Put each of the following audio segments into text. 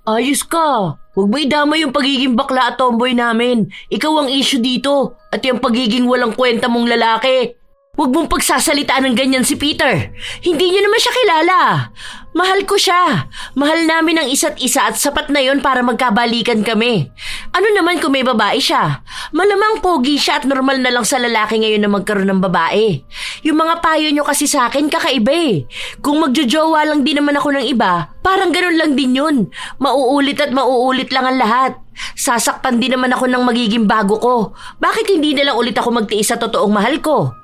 Ayos ka. Huwag mo idama yung pagiging bakla at tomboy namin. Ikaw ang issue dito at yung pagiging walang kwenta mong lalaki. Huwag mong pagsasalitaan ng ganyan si Peter. Hindi niyo naman siya kilala. Mahal ko siya. Mahal namin ang isa't isa at sapat na yon para magkabalikan kami. Ano naman kung may babae siya? Malamang pogi siya at normal na lang sa lalaki ngayon na magkaroon ng babae. Yung mga payo nyo kasi sa akin kakaiba eh. Kung magjojowa lang din naman ako ng iba, parang ganun lang din yun. Mauulit at mauulit lang ang lahat. Sasaktan din naman ako ng magiging bago ko. Bakit hindi na lang ulit ako magtiis sa totoong mahal ko?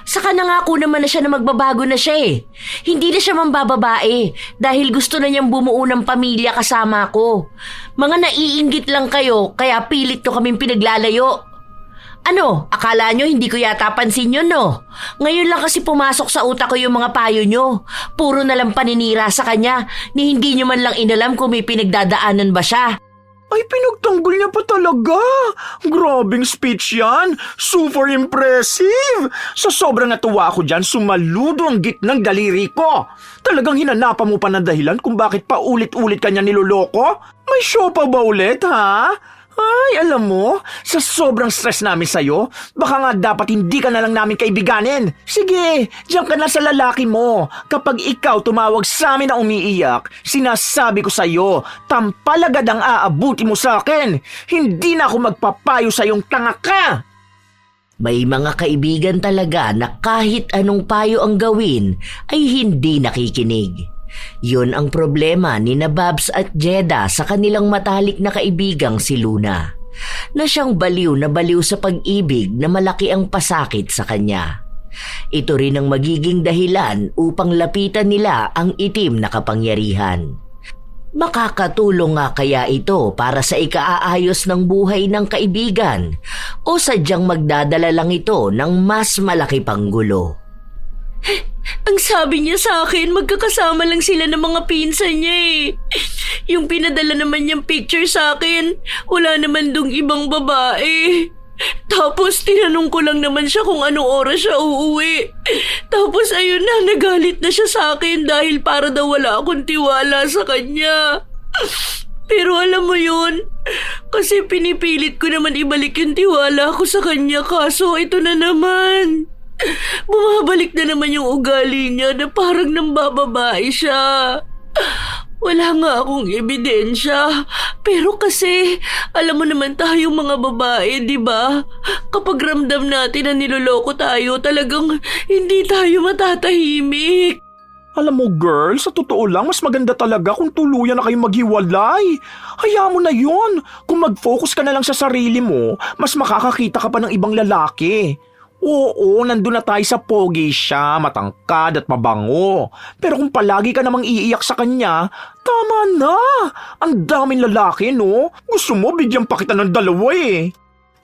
Saka nangako naman na siya na magbabago na siya eh. Hindi na siya mambababae dahil gusto na niyang bumuo ng pamilya kasama ko. Mga naiinggit lang kayo kaya pilit ko kaming pinaglalayo. Ano, akala nyo hindi ko yata pansin yun no? Ngayon lang kasi pumasok sa utak ko yung mga payo nyo. Puro na lang paninira sa kanya ni hindi nyo man lang inalam kung may pinagdadaanan ba siya. Ay, pinagtanggol niya pa talaga. Grabing speech yan. Super impressive. Sa sobrang natuwa ako dyan, sumaludo ang gitnang daliri ko. Talagang hinanapan mo pa ng dahilan kung bakit paulit-ulit kanya niloloko? May show pa ba ulit, ha? Ay, alam mo, sa sobrang stress namin sa'yo, baka nga dapat hindi ka na lang namin kaibiganin. Sige, diyan ka na sa lalaki mo. Kapag ikaw tumawag sa amin na umiiyak, sinasabi ko sa'yo, tampalagad ang aabuti mo sa akin. Hindi na ako magpapayo sa'yong tanga ka. May mga kaibigan talaga na kahit anong payo ang gawin ay hindi nakikinig. Yun ang problema ni Babs at Jeda sa kanilang matalik na kaibigang si Luna, na siyang baliw na baliw sa pag-ibig na malaki ang pasakit sa kanya. Ito rin ang magiging dahilan upang lapitan nila ang itim na kapangyarihan. Makakatulong nga kaya ito para sa ikaaayos ng buhay ng kaibigan o sadyang magdadala lang ito ng mas malaki pang gulo? Ang sabi niya sa akin, magkakasama lang sila ng mga pinsan niya eh. Yung pinadala naman niyang picture sa akin, wala naman dong ibang babae. Tapos tinanong ko lang naman siya kung anong oras siya uuwi. Tapos ayun na, nagalit na siya sa akin dahil para daw wala akong tiwala sa kanya. Pero alam mo yun, kasi pinipilit ko naman ibalik yung tiwala ko sa kanya kaso ito na naman. Bumabalik na naman yung ugali niya na parang nambababae siya. Wala nga akong ebidensya. Pero kasi, alam mo naman tayong mga babae, di ba? Kapag ramdam natin na niloloko tayo, talagang hindi tayo matatahimik. Alam mo girl, sa totoo lang, mas maganda talaga kung tuluyan na kayong maghiwalay. Hayaan mo na yun. Kung mag-focus ka na lang sa sarili mo, mas makakakita ka pa ng ibang lalaki. Oo, nandun na tayo sa pogi siya, matangkad at mabango. Pero kung palagi ka namang iiyak sa kanya, tama na. Ang daming lalaki, no? Gusto mo, bigyan pa kita ng dalawa eh.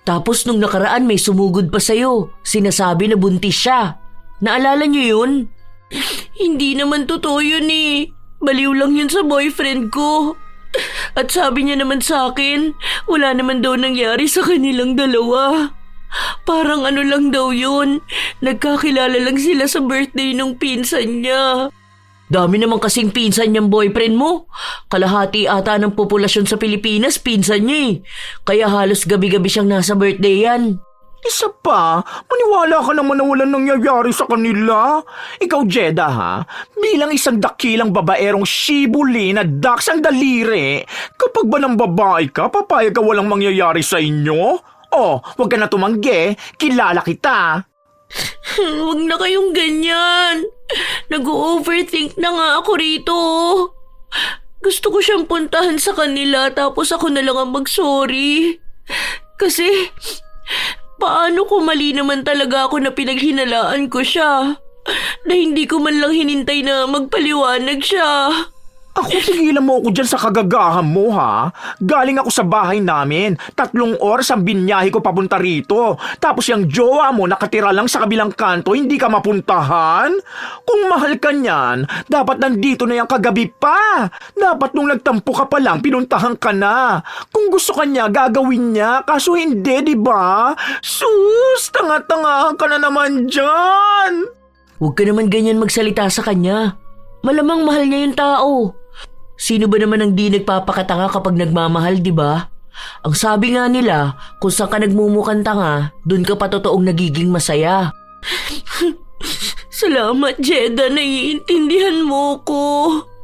Tapos nung nakaraan may sumugod pa sa'yo. Sinasabi na buntis siya. Naalala niyo yun? Hindi naman totoo yun eh. Baliw lang yun sa boyfriend ko. At sabi niya naman sa akin, wala naman daw nangyari sa kanilang dalawa. Parang ano lang daw yun, nagkakilala lang sila sa birthday nung pinsan niya. Dami naman kasing pinsan niyang boyfriend mo. Kalahati ata ng populasyon sa Pilipinas, pinsan niya eh. Kaya halos gabi-gabi siyang nasa birthday yan. Isa pa, maniwala ka naman na walang nangyayari sa kanila. Ikaw, Jeda, ha? Bilang isang dakilang babaerong shibuli na daks ang daliri, kapag ba ng babae ka, papayag ka walang mangyayari sa inyo? Oh, wag ka na tumanggi. Kilala kita. Huwag na kayong ganyan. Nag-overthink na nga ako rito. Gusto ko siyang puntahan sa kanila tapos ako na lang ang mag-sorry. Kasi, paano kung mali naman talaga ako na pinaghinalaan ko siya? Na hindi ko man lang hinintay na magpaliwanag siya. Ako, tigilan mo ako dyan sa kagagahan mo, ha? Galing ako sa bahay namin. 3 oras ang binyahe ko papunta rito. Tapos yung jowa mo nakatira lang sa kabilang kanto, hindi ka mapuntahan? Kung mahal ka niyan, dapat nandito na yung kagabi pa. Dapat nung nagtampo ka pa lang, pinuntahan ka na. Kung gusto ka niya, gagawin niya. Kaso hindi, di ba? Sus, tanga-tanga ka na naman dyan. Huwag ka naman ganyan magsalita sa kanya. Malamang mahal niya yung tao. Sino ba naman ang di nagpapakatanga kapag nagmamahal, di ba? Ang sabi nga nila, kung saan ka nagmumukhang tanga, dun ka pa totoong nagiging masaya. Salamat, Jeda. Naiintindihan mo ko.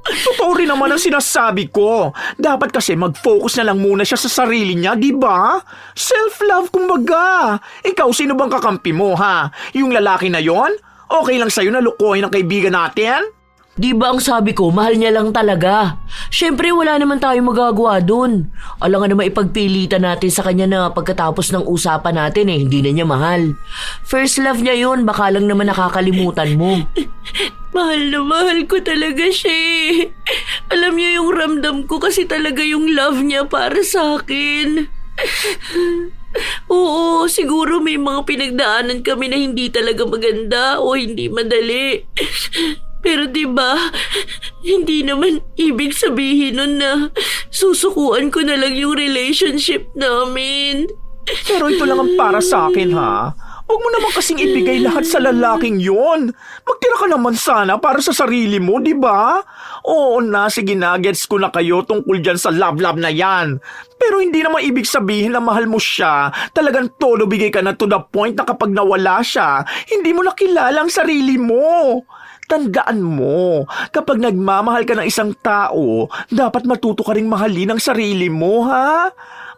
Totoo rin naman ang sinasabi ko. Dapat kasi mag-focus na lang muna siya sa sarili niya, di ba? Self-love kumbaga. Ikaw, sino bang kakampi mo, ha? Yung lalaki na yon? Okay lang sa'yo na lukohin ang kaibigan natin? Di ba ang sabi ko, mahal niya lang talaga. Siyempre wala naman tayong magagawa dun. Alangan naman ipagpilitan natin sa kanya na pagkatapos ng usapan natin hindi na niya mahal. First love niya yun, baka lang naman nakakalimutan mo. Mahal na mahal ko talaga siya. Alam niya yung ramdam ko kasi talaga yung love niya para sa akin. Oo, siguro may mga pinagdaanan kami na hindi talaga maganda o hindi madali. Pero diba, hindi naman ibig sabihin nun na susukuan ko na lang yung relationship namin. Pero ito lang ang para sa akin, ha? Huwag mo naman kasing ibigay lahat sa lalaking yon. Magtira ka naman sana para sa sarili mo, di ba? Oo na, sige na, gets ko na kayo tungkol dyan sa love-love na yan. Pero hindi naman ibig sabihin na mahal mo siya. Talagang todo bigay ka na to the point na kapag nawala siya, hindi mo nakilala ang sarili mo. Tandaan mo, kapag nagmamahal ka ng isang tao, dapat matuto ka ring mahalin ang sarili mo, ha?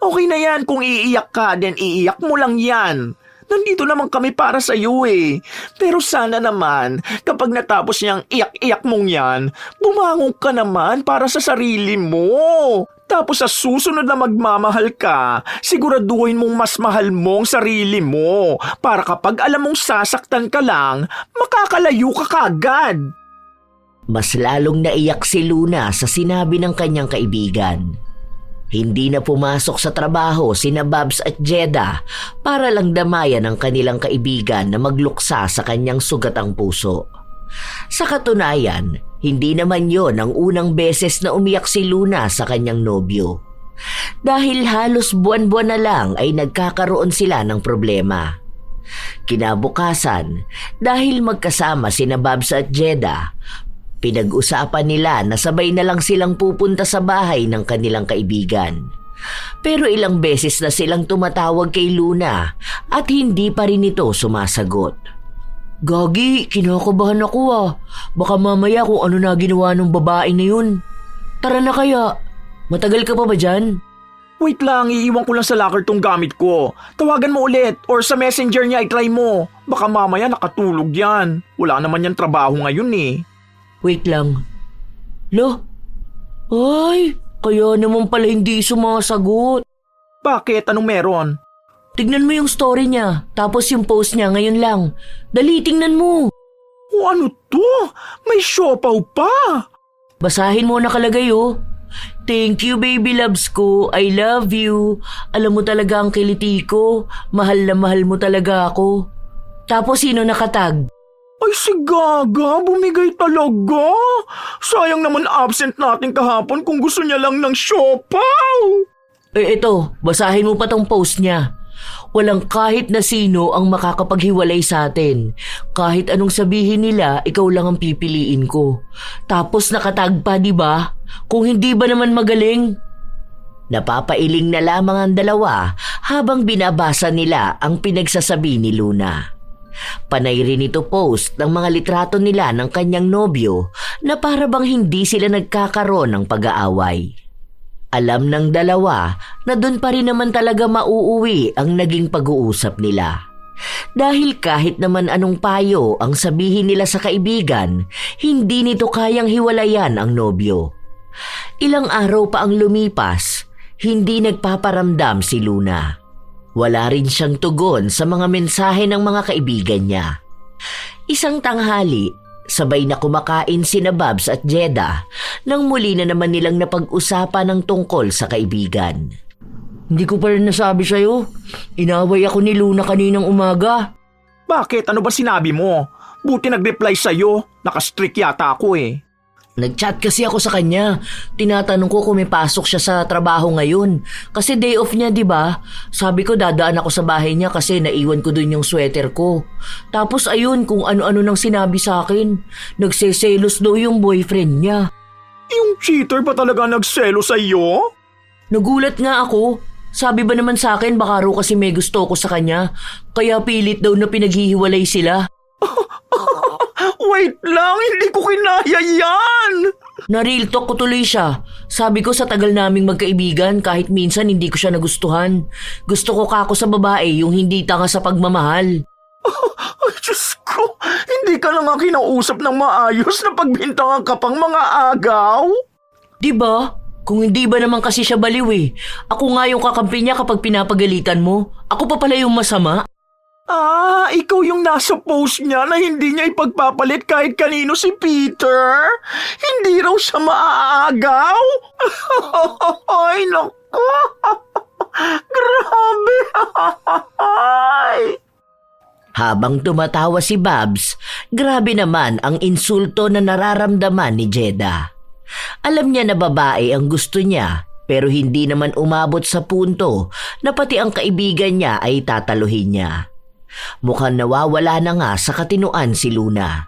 Okay na yan, kung iiyak ka, then iiyak mo lang yan. Nandito naman kami para sa iyo Pero sana naman, kapag natapos niyang iyak-iyak mong yan, bumangon ka naman para sa sarili mo. Tapos sa susunod na magmamahal ka, siguraduhin mong mas mahal mo ang sarili mo para kapag alam mong sasaktan ka lang, makakalayo ka kagad. Mas lalong naiyak si Luna sa sinabi ng kanyang kaibigan. Hindi na pumasok sa trabaho sina Babs at Jeda para lang damayan ang kanilang kaibigan na magluksa sa kanyang sugatang puso. Sa katunayan, hindi naman yon ang unang beses na umiyak si Luna sa kanyang nobyo. Dahil halos buwan-buwan na lang ay nagkakaroon sila ng problema. Kinabukasan, dahil magkasama sina Babs at Jeda, pinag-usapan nila na sabay na lang silang pupunta sa bahay ng kanilang kaibigan. Pero ilang beses na silang tumatawag kay Luna at hindi pa rin ito sumasagot. Gagi, kinakabahan ako Baka mamaya kung ano na ginawa ng babae na yun. Tara na kaya. Matagal ka pa ba dyan? Wait lang, iiwan ko lang sa locker tong gamit ko. Tawagan mo ulit or sa messenger niya i-try mo. Baka mamaya nakatulog yan. Wala naman yan trabaho ngayon Wait lang. Lo? Ay, kaya naman pala hindi sumasagot. Bakit? Anong meron? Tignan mo yung story niya, tapos yung post niya ngayon lang. Dali, tingnan mo. O ano to? May siopaw pa. Basahin mo nakalagay Thank you baby loves ko, I love you. Alam mo talaga ang kiliti ko, mahal na mahal mo talaga ako. Tapos sino nakatag? Ay si Gaga, bumigay talaga. Sayang naman absent natin kahapon kung gusto niya lang ng siopaw. Ito, basahin mo pa tong post niya. Walang kahit na sino ang makakapaghiwalay sa atin. Kahit anong sabihin nila, ikaw lang ang pipiliin ko. Tapos nakatag pa, di ba? Kung hindi ba naman magaling? Napapailing na lamang ang dalawa habang binabasa nila ang pinagsasabi ni Luna. Panay rin ito post ng mga litrato nila ng kanyang nobyo na para bang hindi sila nagkakaroon ng pag-aaway. Alam ng dalawa na doon pa rin naman talaga mauuwi ang naging pag-uusap nila. Dahil kahit naman anong payo ang sabihin nila sa kaibigan, hindi nito kayang hiwalayan ang nobyo. Ilang araw pa ang lumipas, hindi nagpaparamdam si Luna. Wala rin siyang tugon sa mga mensahe ng mga kaibigan niya. Isang tanghali, sabay na kumakain sina Babs at Jeda nang muli na naman nilang napag-usapan ng tungkol sa kaibigan. Hindi ko pa rin nasabi sa'yo. Inaway ako ni Luna kaninang umaga. Bakit? Ano ba sinabi mo? Buti nag-reply sa'yo. Nakastrict yata ako Nag-chat kasi ako sa kanya. Tinatanong ko kung may pasok siya sa trabaho ngayon. Kasi day off niya, di ba? Sabi ko dadaan ako sa bahay niya kasi naiwan ko dun yung sweater ko. Tapos ayun, kung ano-ano nang sinabi sa akin. Nagseselos daw yung boyfriend niya. Yung cheater pa talaga nagselo sa'yo? Nagulat nga ako. Sabi ba naman sa akin baka raw kasi may gusto ko sa kanya, kaya pilit daw na pinaghihiwalay sila. Wait lang, hindi ko kinaya yan! Na-real talk ko tuloy siya. Sabi ko sa tagal naming magkaibigan kahit minsan hindi ko siya nagustuhan. Gusto ko kako sa babae yung hindi tanga sa pagmamahal. Ay, Diyos ko, hindi ka na nga kinausap ng maayos na pagbintangan ka pang mga agaw? Diba? Kung hindi ba naman kasi siya baliw eh. Ako nga yung kakampi niya kapag pinapagalitan mo. Ako pa pala yung masama. Ah, ikaw yung nasa post niya na hindi niya ipagpapalit kahit kanino si Peter? Hindi raw siya maaagaw? Ay, naku! Grabe! Habang tumatawa si Babs, grabe naman ang insulto na nararamdaman ni Jeda. Alam niya na babae ang gusto niya, pero hindi naman umabot sa punto na pati ang kaibigan niya ay tataluhin niya. Mukhang nawawala na nga sa katinuan si Luna.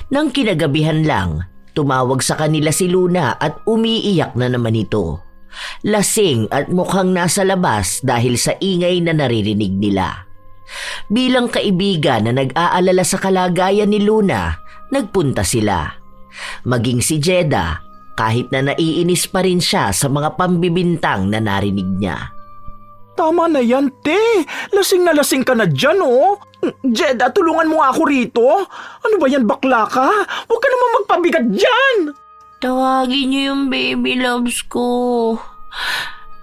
Nang kinagabihan lang, tumawag sa kanila si Luna at umiiyak na naman ito. Lasing at mukhang nasa labas dahil sa ingay na naririnig nila. Bilang kaibigan na nag-aalala sa kalagayan ni Luna, nagpunta sila. Maging si Jeda, kahit na naiinis pa rin siya sa mga pambibintang na narinig niya. Tama na yan, te. Lasing na lasing ka na dyan, oh. Jeda, tulungan mo nga ako rito. Ano ba yan, bakla ka? Huwag ka naman magpabigat dyan. Tawagin niyo yung baby loves ko.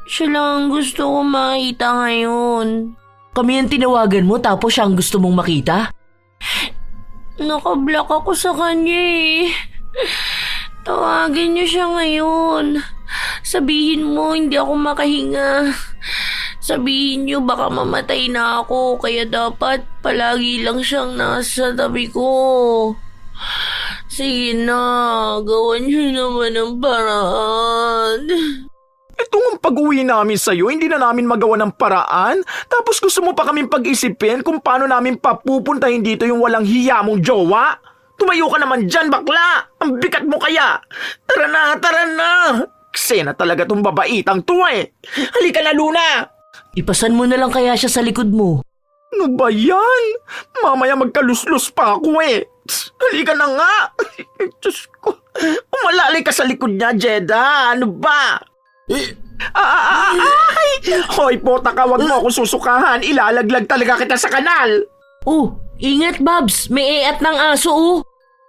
Siya lang ang gusto ko makita ngayon. Kami ang tinawagan mo tapos siya ang gusto mong makita? Nakablock ako sa kanya eh. Tawagin niyo siya ngayon. Sabihin mo hindi ako makahinga. Sabihin niyo baka mamatay na ako kaya dapat palagi lang siyang nasa tabi ko. Sige na, gawan niyo naman ang paraan. Ito ang pag-uwi namin sa'yo, hindi na namin magawa ng paraan. Tapos gusto mo pa kaming pag-isipin kung paano namin papupuntahin dito yung walang hiya mong jowa? Tumayo ka naman dyan, bakla! Ang bigat mo kaya! Tara na, tara na! Eksena talaga tong babaitang to eh! Halika na, Luna! Ipasan mo na lang kaya siya sa likod mo. Ano ba yan? Mamaya magkaluslos pa ako eh! Halika na nga! Diyos ko! Umalali ka sa likod niya, Jeda! Ano ba? Ay! Hoy, pota ka, wag mo akong susukahan. Ilalaglag talaga kita sa kanal. Oh, ingat Babs, may eat ng aso oh.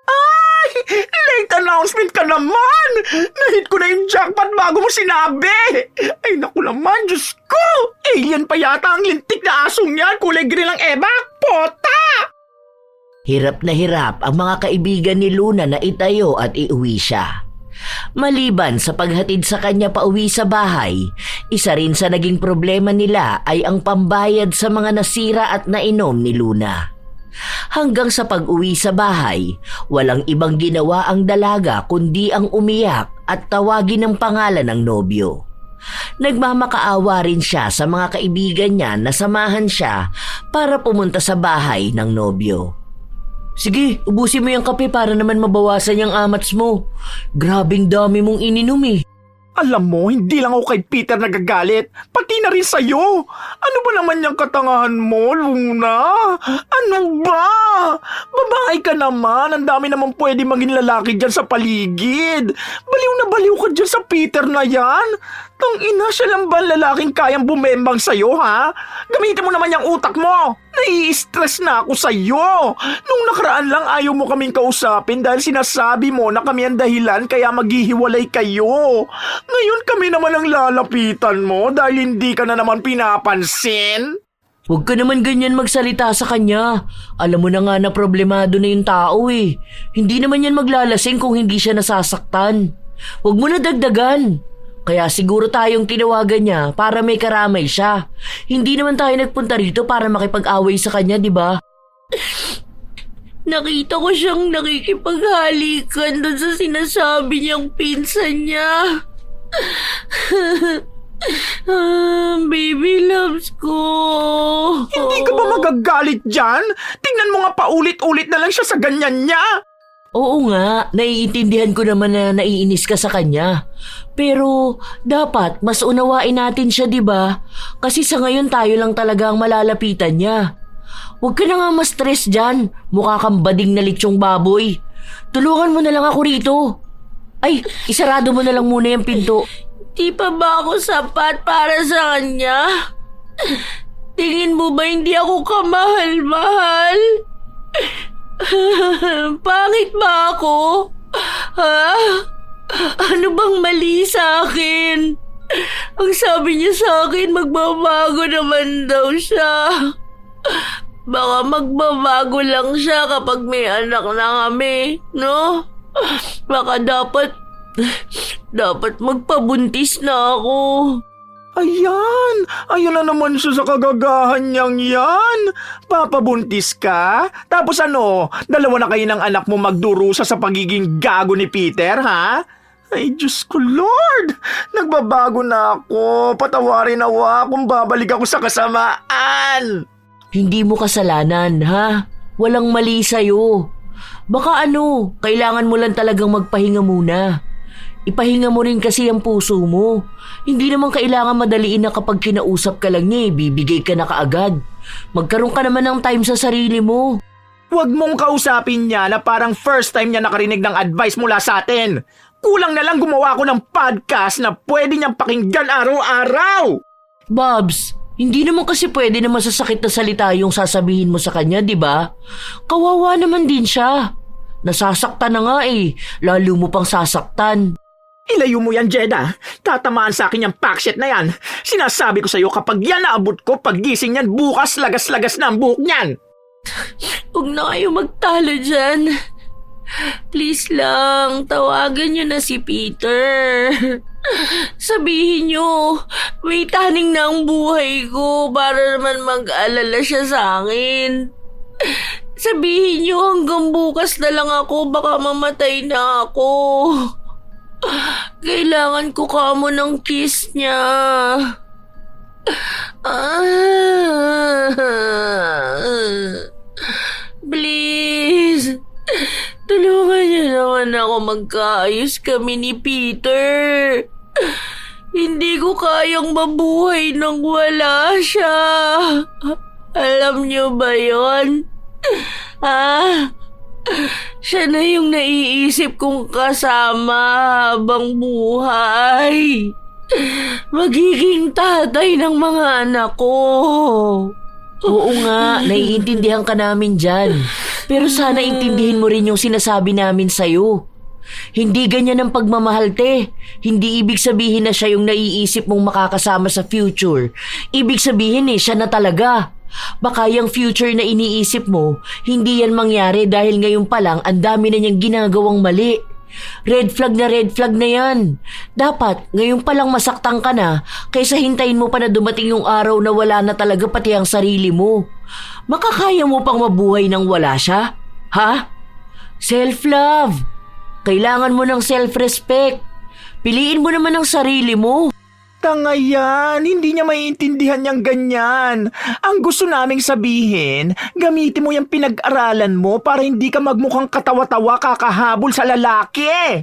Ay! Late announcement ka naman! Nahit ko na yung jackpot bago mo sinabi! Ay, naku naman, Diyos ko! Alien pa yata ang lintik na asong yan. Kulay green ang ebak. Pota! Hirap na hirap ang mga kaibigan ni Luna na itayo at iuwi siya. Maliban sa paghatid sa kanya pauwi sa bahay, isa rin sa naging problema nila ay ang pambayad sa mga nasira at nainom ni Luna. Hanggang sa pag-uwi sa bahay, walang ibang ginawa ang dalaga kundi ang umiyak at tawagin ang pangalan ng nobyo. Nagmamakaawa rin siya sa mga kaibigan niya na samahan siya para pumunta sa bahay ng nobyo. Sige, ubusin mo yung kape para naman mabawasan yung amats mo. Grabing dami mong ininom eh. Alam mo, hindi lang ako kay Peter nagagalit, pati na rin sa'yo. Ano ba naman yung katangahan mo, Luna? Ano ba? Babae ka naman, ang dami naman pwede maging lalaki dyan sa paligid. Baliw na baliw ka dyan sa Peter na yan. Tangina, siya lang ba ang lalaking kayang bumembang sa'yo, ha? Gamitin mo naman yung utak mo. Nai-stress na ako sa'yo. Nung nakaraan lang ayaw mo kaming kausapin dahil sinasabi mo na kami ang dahilan kaya maghihiwalay kayo. Ngayon kami naman ang lalapitan mo dahil hindi ka na naman pinapansin. Huwag ka naman ganyan magsalita sa kanya. Alam mo na nga na problemado na yung tao eh. Hindi naman yan maglalasing kung hindi siya nasasaktan. Huwag mo na dagdagan. Kaya siguro tayong tinawagan niya para may karamay siya. Hindi naman tayo nagpunta rito para makipag-away sa kanya, di ba? Nakita ko siyang nakikipaghalikan doon sa sinasabi niyang pinsan niya. Baby loves ko. Hindi ka ba magagalit dyan? Tingnan mo nga paulit-ulit na lang siya sa ganyan niya. Oo nga, naiintindihan ko naman na naiinis ka sa kanya. Pero dapat mas unawain natin siya, di ba? Kasi sa ngayon tayo lang talaga ang malalapitan niya. Huwag ka na nga ma-stress dyan. Mukha kang bading na litsyong baboy. Tulungan mo na lang ako rito. Ay, isarado mo na lang muna yung pinto. Di pa ba ako sapat para sa kanya? Tingin mo ba hindi ako kamahal-mahal? Pangit ba ako? Ha? Ano bang mali sa akin? Ang sabi niya sa akin, magbabago naman daw siya. Baka magbabago lang siya kapag may anak na kami, no? Baka dapat magpabuntis na ako. Ayan! Ayun na naman siya sa kagagahan niyang yan! Papabuntis ka? Tapos ano, dalawa na kayo ng anak mo magdurusa sa pagiging gago ni Peter, ha? Ay, Diyos ko, Lord! Nagbabago na ako. Patawarin nawa kung babalik ako sa kasamaan. Hindi mo kasalanan, ha? Walang mali sa'yo. Baka kailangan mo lang talagang magpahinga muna. Ipahinga mo rin kasi ang puso mo. Hindi naman kailangan madaliin na kapag kinausap ka lang niya, bibigay ka na kaagad. Magkaroon ka naman ng time sa sarili mo. Huwag mong kausapin niya na parang first time niya nakarinig ng advice mula sa atin. Kulang na lang gumawa ko ng podcast na pwede niyang pakinggan araw-araw. Babs, hindi naman kasi pwede na masasakit na salita yung sasabihin mo sa kanya, di ba? Kawawa naman din siya. Nasasaktan na nga lalo mo pang sasaktan. Ilayo mo yan, Jeda. Tatamaan sa akin yung packshit na yan. Sinasabi ko sa'yo kapag yan naabot ko, paggising yan, bukas lagas-lagas na ang buhok niyan. Huwag na kayo magtalo dyan. Please lang, tawagan niyo na si Peter. Sabihin niyo, may taning na ang buhay ko para naman mag-alala siya sa akin. Sabihin niyo hanggang bukas na lang ako, baka mamatay na ako. Kailangan ko kamo ng kiss niya. Please, tulungan niyo naman ako magkaayos kami ni Peter. Hindi ko kayang mabuhay nang wala siya. Alam niyo ba yon? Siya na yung naiisip kong kasama habang buhay. Magiging tatay ng mga anak ko. Oo nga, naiintindihan ka namin dyan. Pero sana intindihin mo rin yung sinasabi namin sa'yo. Hindi ganyan ang pagmamahal, te. Hindi ibig sabihin na siya yung naiisip mong makakasama sa future. Ibig sabihin siya na talaga. Baka yung future na iniisip mo, hindi yan mangyari dahil ngayon pa lang ang dami na niyang ginagawang mali. Red flag na yan. Dapat ngayon pa lang masaktan ka na kaysa hintayin mo pa na dumating yung araw na wala na talaga pati ang sarili mo. Makakaya mo pang mabuhay nang wala siya? Ha? Self-love. Kailangan mo ng self-respect. Piliin mo naman ang sarili mo. Tanga yan, hindi niya maiintindihan niyang ganyan. Ang gusto naming sabihin, gamitin mo yung pinag-aralan mo para hindi ka magmukhang katawa-tawa kakahabol sa lalaki.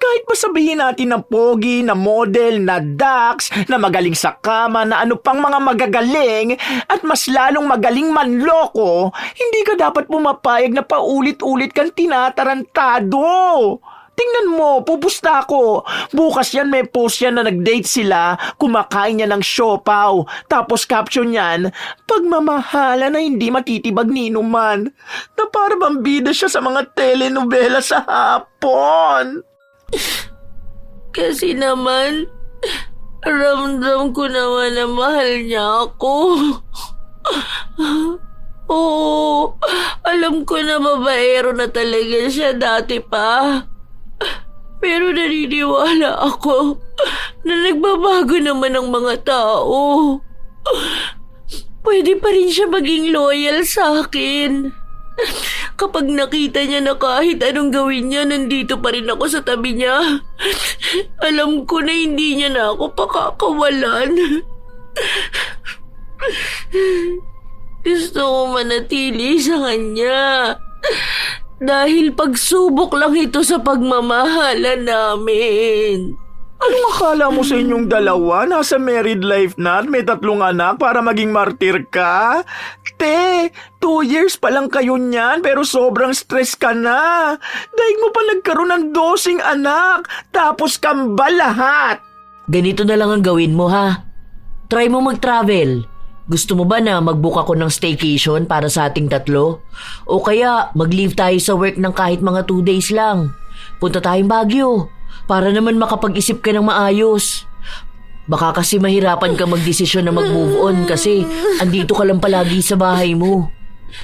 Kahit ba sabihin natin na pogi, na model, na dax, na magaling sa kama, na ano pang mga magagaling, at mas lalong magaling manloko, hindi ka dapat pumapayag na paulit-ulit kang tinatarantado. Tingnan mo, pupusta ako. Bukas yan may post yan na nag-date sila, kumakain niya ng siopaw. Tapos caption yan, pagmamahala na hindi matitibag ni inuman. Na para bang bida siya sa mga telenovela sa hapon. Kasi naman, ramdam ko naman na mahal niya ako. Oo, alam ko na babaero na talaga siya dati pa. Pero naniniwala ako na nagbabago naman ang mga tao. Pwede pa rin siya maging loyal sa akin. Kapag nakita niya na kahit anong gawin niya, nandito pa rin ako sa tabi niya. Alam ko na hindi niya na ako pakakawalan. Gusto ko manatili sa kanya. Dahil pagsubok lang ito sa pagmamahala namin. Anong akala mo sa inyong dalawa? Nasa married life na at may 3 anak para maging martir ka? Te, 2 years pa lang kayo niyan pero sobrang stress ka na. Daig mo pa nagkaroon ng 12 anak, tapos kambal lahat. Ganito na lang ang gawin mo ha. Try mo mag-travel. Gusto mo ba na mag-book ako ng staycation para sa ating 3? O kaya mag-leave tayo sa work ng kahit mga 2 days lang. Punta tayong Baguio para naman makapag-isip ka ng maayos. Baka kasi mahirapan ka magdesisyon na mag-move on kasi andito ka lang palagi sa bahay mo.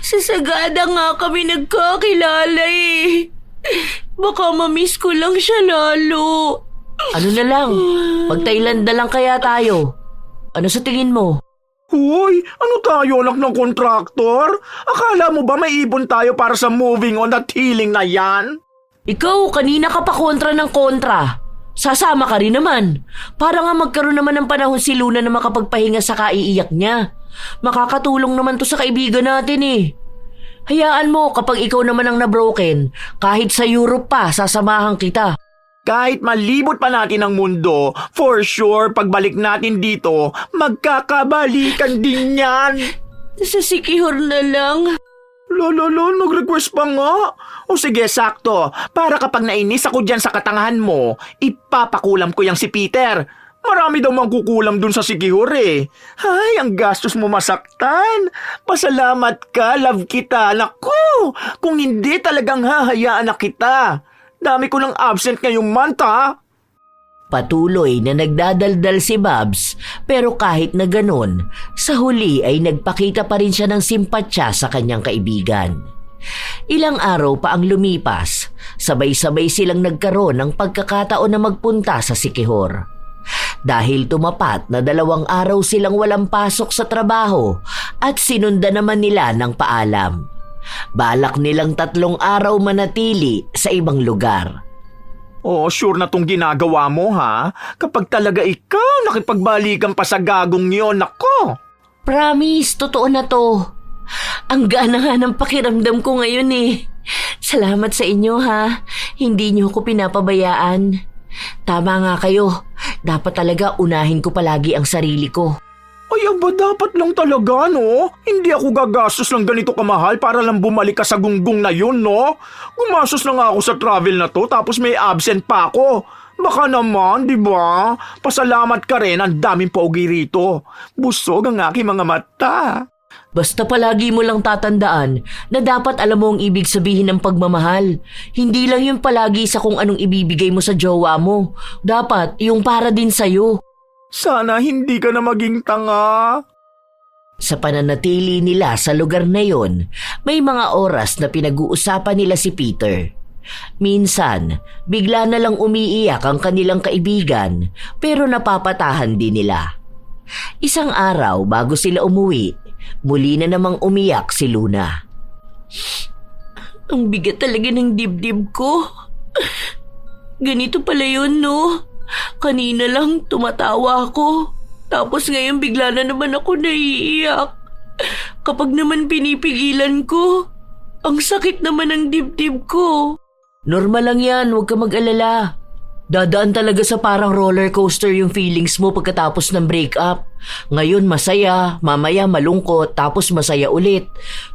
Sa Sagada nga kami nagkakilala eh. Baka mamiss ko lang siya lalo. Ano na lang, mag-Thailand na lang kaya tayo. Ano sa tingin mo? Hoy, ano tayo anak ng kontraktor? Akala mo ba may ibon tayo para sa moving on at healing na yan? Ikaw, kanina ka pa kontra ng kontra. Sasama ka rin naman. Para nga magkaroon naman ng panahon si Luna na makapagpahinga sa kaiiyak niya. Makakatulong naman to sa kaibigan natin eh. Hayaan mo kapag ikaw naman ang na-broken, kahit sa Europe pa, sasamahan kita. Kahit malibot pa natin ang mundo, for sure pagbalik natin dito, magkakabalikan din yan. Sa Sikihor na lang. Lolo, nag-request pa nga. O sige, sakto. Para kapag nainis ako dyan sa katangahan mo, ipapakulam ko yang si Peter. Marami daw mangkukulam dun sa Sikihor eh. Ay, ang gastos mo masaktan. Pasalamat ka, love kita. Naku, kung hindi talagang hahayaan na kita. Dami ko lang absent ngayong month ha. Patuloy na nagdadaldal si Babs pero kahit na ganun, sa huli ay nagpakita pa rin siya ng simpatsya sa kanyang kaibigan. Ilang araw pa ang lumipas, sabay-sabay silang nagkaroon ng pagkakataon na magpunta sa Sikihor. Dahil tumapat na 2 araw silang walang pasok sa trabaho at sinundan naman nila ng paalam. Balak nilang 3 araw manatili sa ibang lugar. Oh, sure na tong ginagawa mo ha? Kapag talaga ikaw nakipagbalikan pa sa gagong yon, nako! Promise, totoo na to. Ang gana nga ng pakiramdam ko ngayon eh. Salamat sa inyo ha. Hindi niyo ko pinapabayaan. Tama nga kayo. Dapat talaga unahin ko palagi ang sarili ko. Ay, aba dapat lang talaga, no? Hindi ako gagastos ng ganito kamahal para lang bumalik ka sa gunggong na yun, no? Gumastos na nga ako sa travel na to tapos may absent pa ako. Baka naman, di ba? Pasalamat ka rin, ang daming paugi rito. Busog ang aking mga mata. Basta palagi mo lang tatandaan na dapat alam mo ang ibig sabihin ng pagmamahal. Hindi lang yung palagi sa kung anong ibibigay mo sa jowa mo. Dapat yung para din sa'yo. Sana hindi ka na maging tanga. Sa pananatili nila sa lugar na yon, may mga oras na pinag-uusapan nila si Peter. Minsan, bigla na lang umiiyak ang kanilang kaibigan pero napapatahan din nila. Isang araw bago sila umuwi, muli na namang umiyak si Luna. Ang bigat talaga ng dibdib ko. Ganito pala yun, no? Kanina lang tumatawa ako. Tapos ngayon bigla na naman ako naiiyak. Kapag naman pinipigilan ko, ang sakit naman ng dibdib ko. Normal lang yan, huwag ka mag-alala. Dadaan talaga sa parang roller coaster yung feelings mo pagkatapos ng breakup. Ngayon masaya, mamaya malungkot, tapos masaya ulit.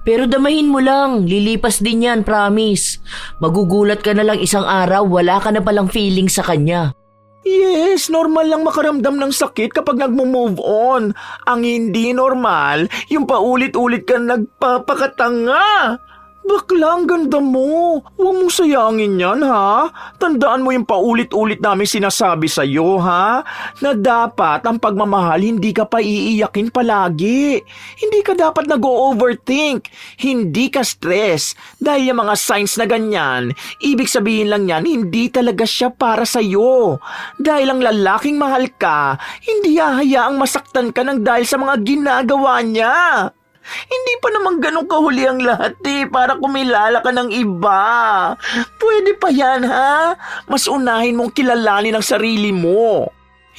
Pero damahin mo lang, lilipas din yan, promise. Magugulat ka na lang isang araw, wala ka na palang feeling sa kanya. Yes, normal lang makaramdam ng sakit kapag nagmo-move on. Ang hindi normal, yung paulit-ulit ka nagpapakatanga. Bakla, ang ganda mo. Huwag mong sayangin yan, ha? Tandaan mo yung paulit-ulit namin sinasabi sa'yo, ha? Na dapat ang pagmamahal hindi ka pa iiyakin palagi. Hindi ka dapat nag-o-overthink. Hindi ka stress. Dahil yung mga signs na ganyan, ibig sabihin lang yan, hindi talaga siya para sa'yo. Dahil ang lalaking mahal ka, hindi hahayaang masaktan ka ng dahil sa mga ginagawa niya. Hindi pa naman ganun kahuli ang lahat para kumilala ka ng iba. Pwede pa yan, ha? Mas unahin mong kilalanin ang sarili mo.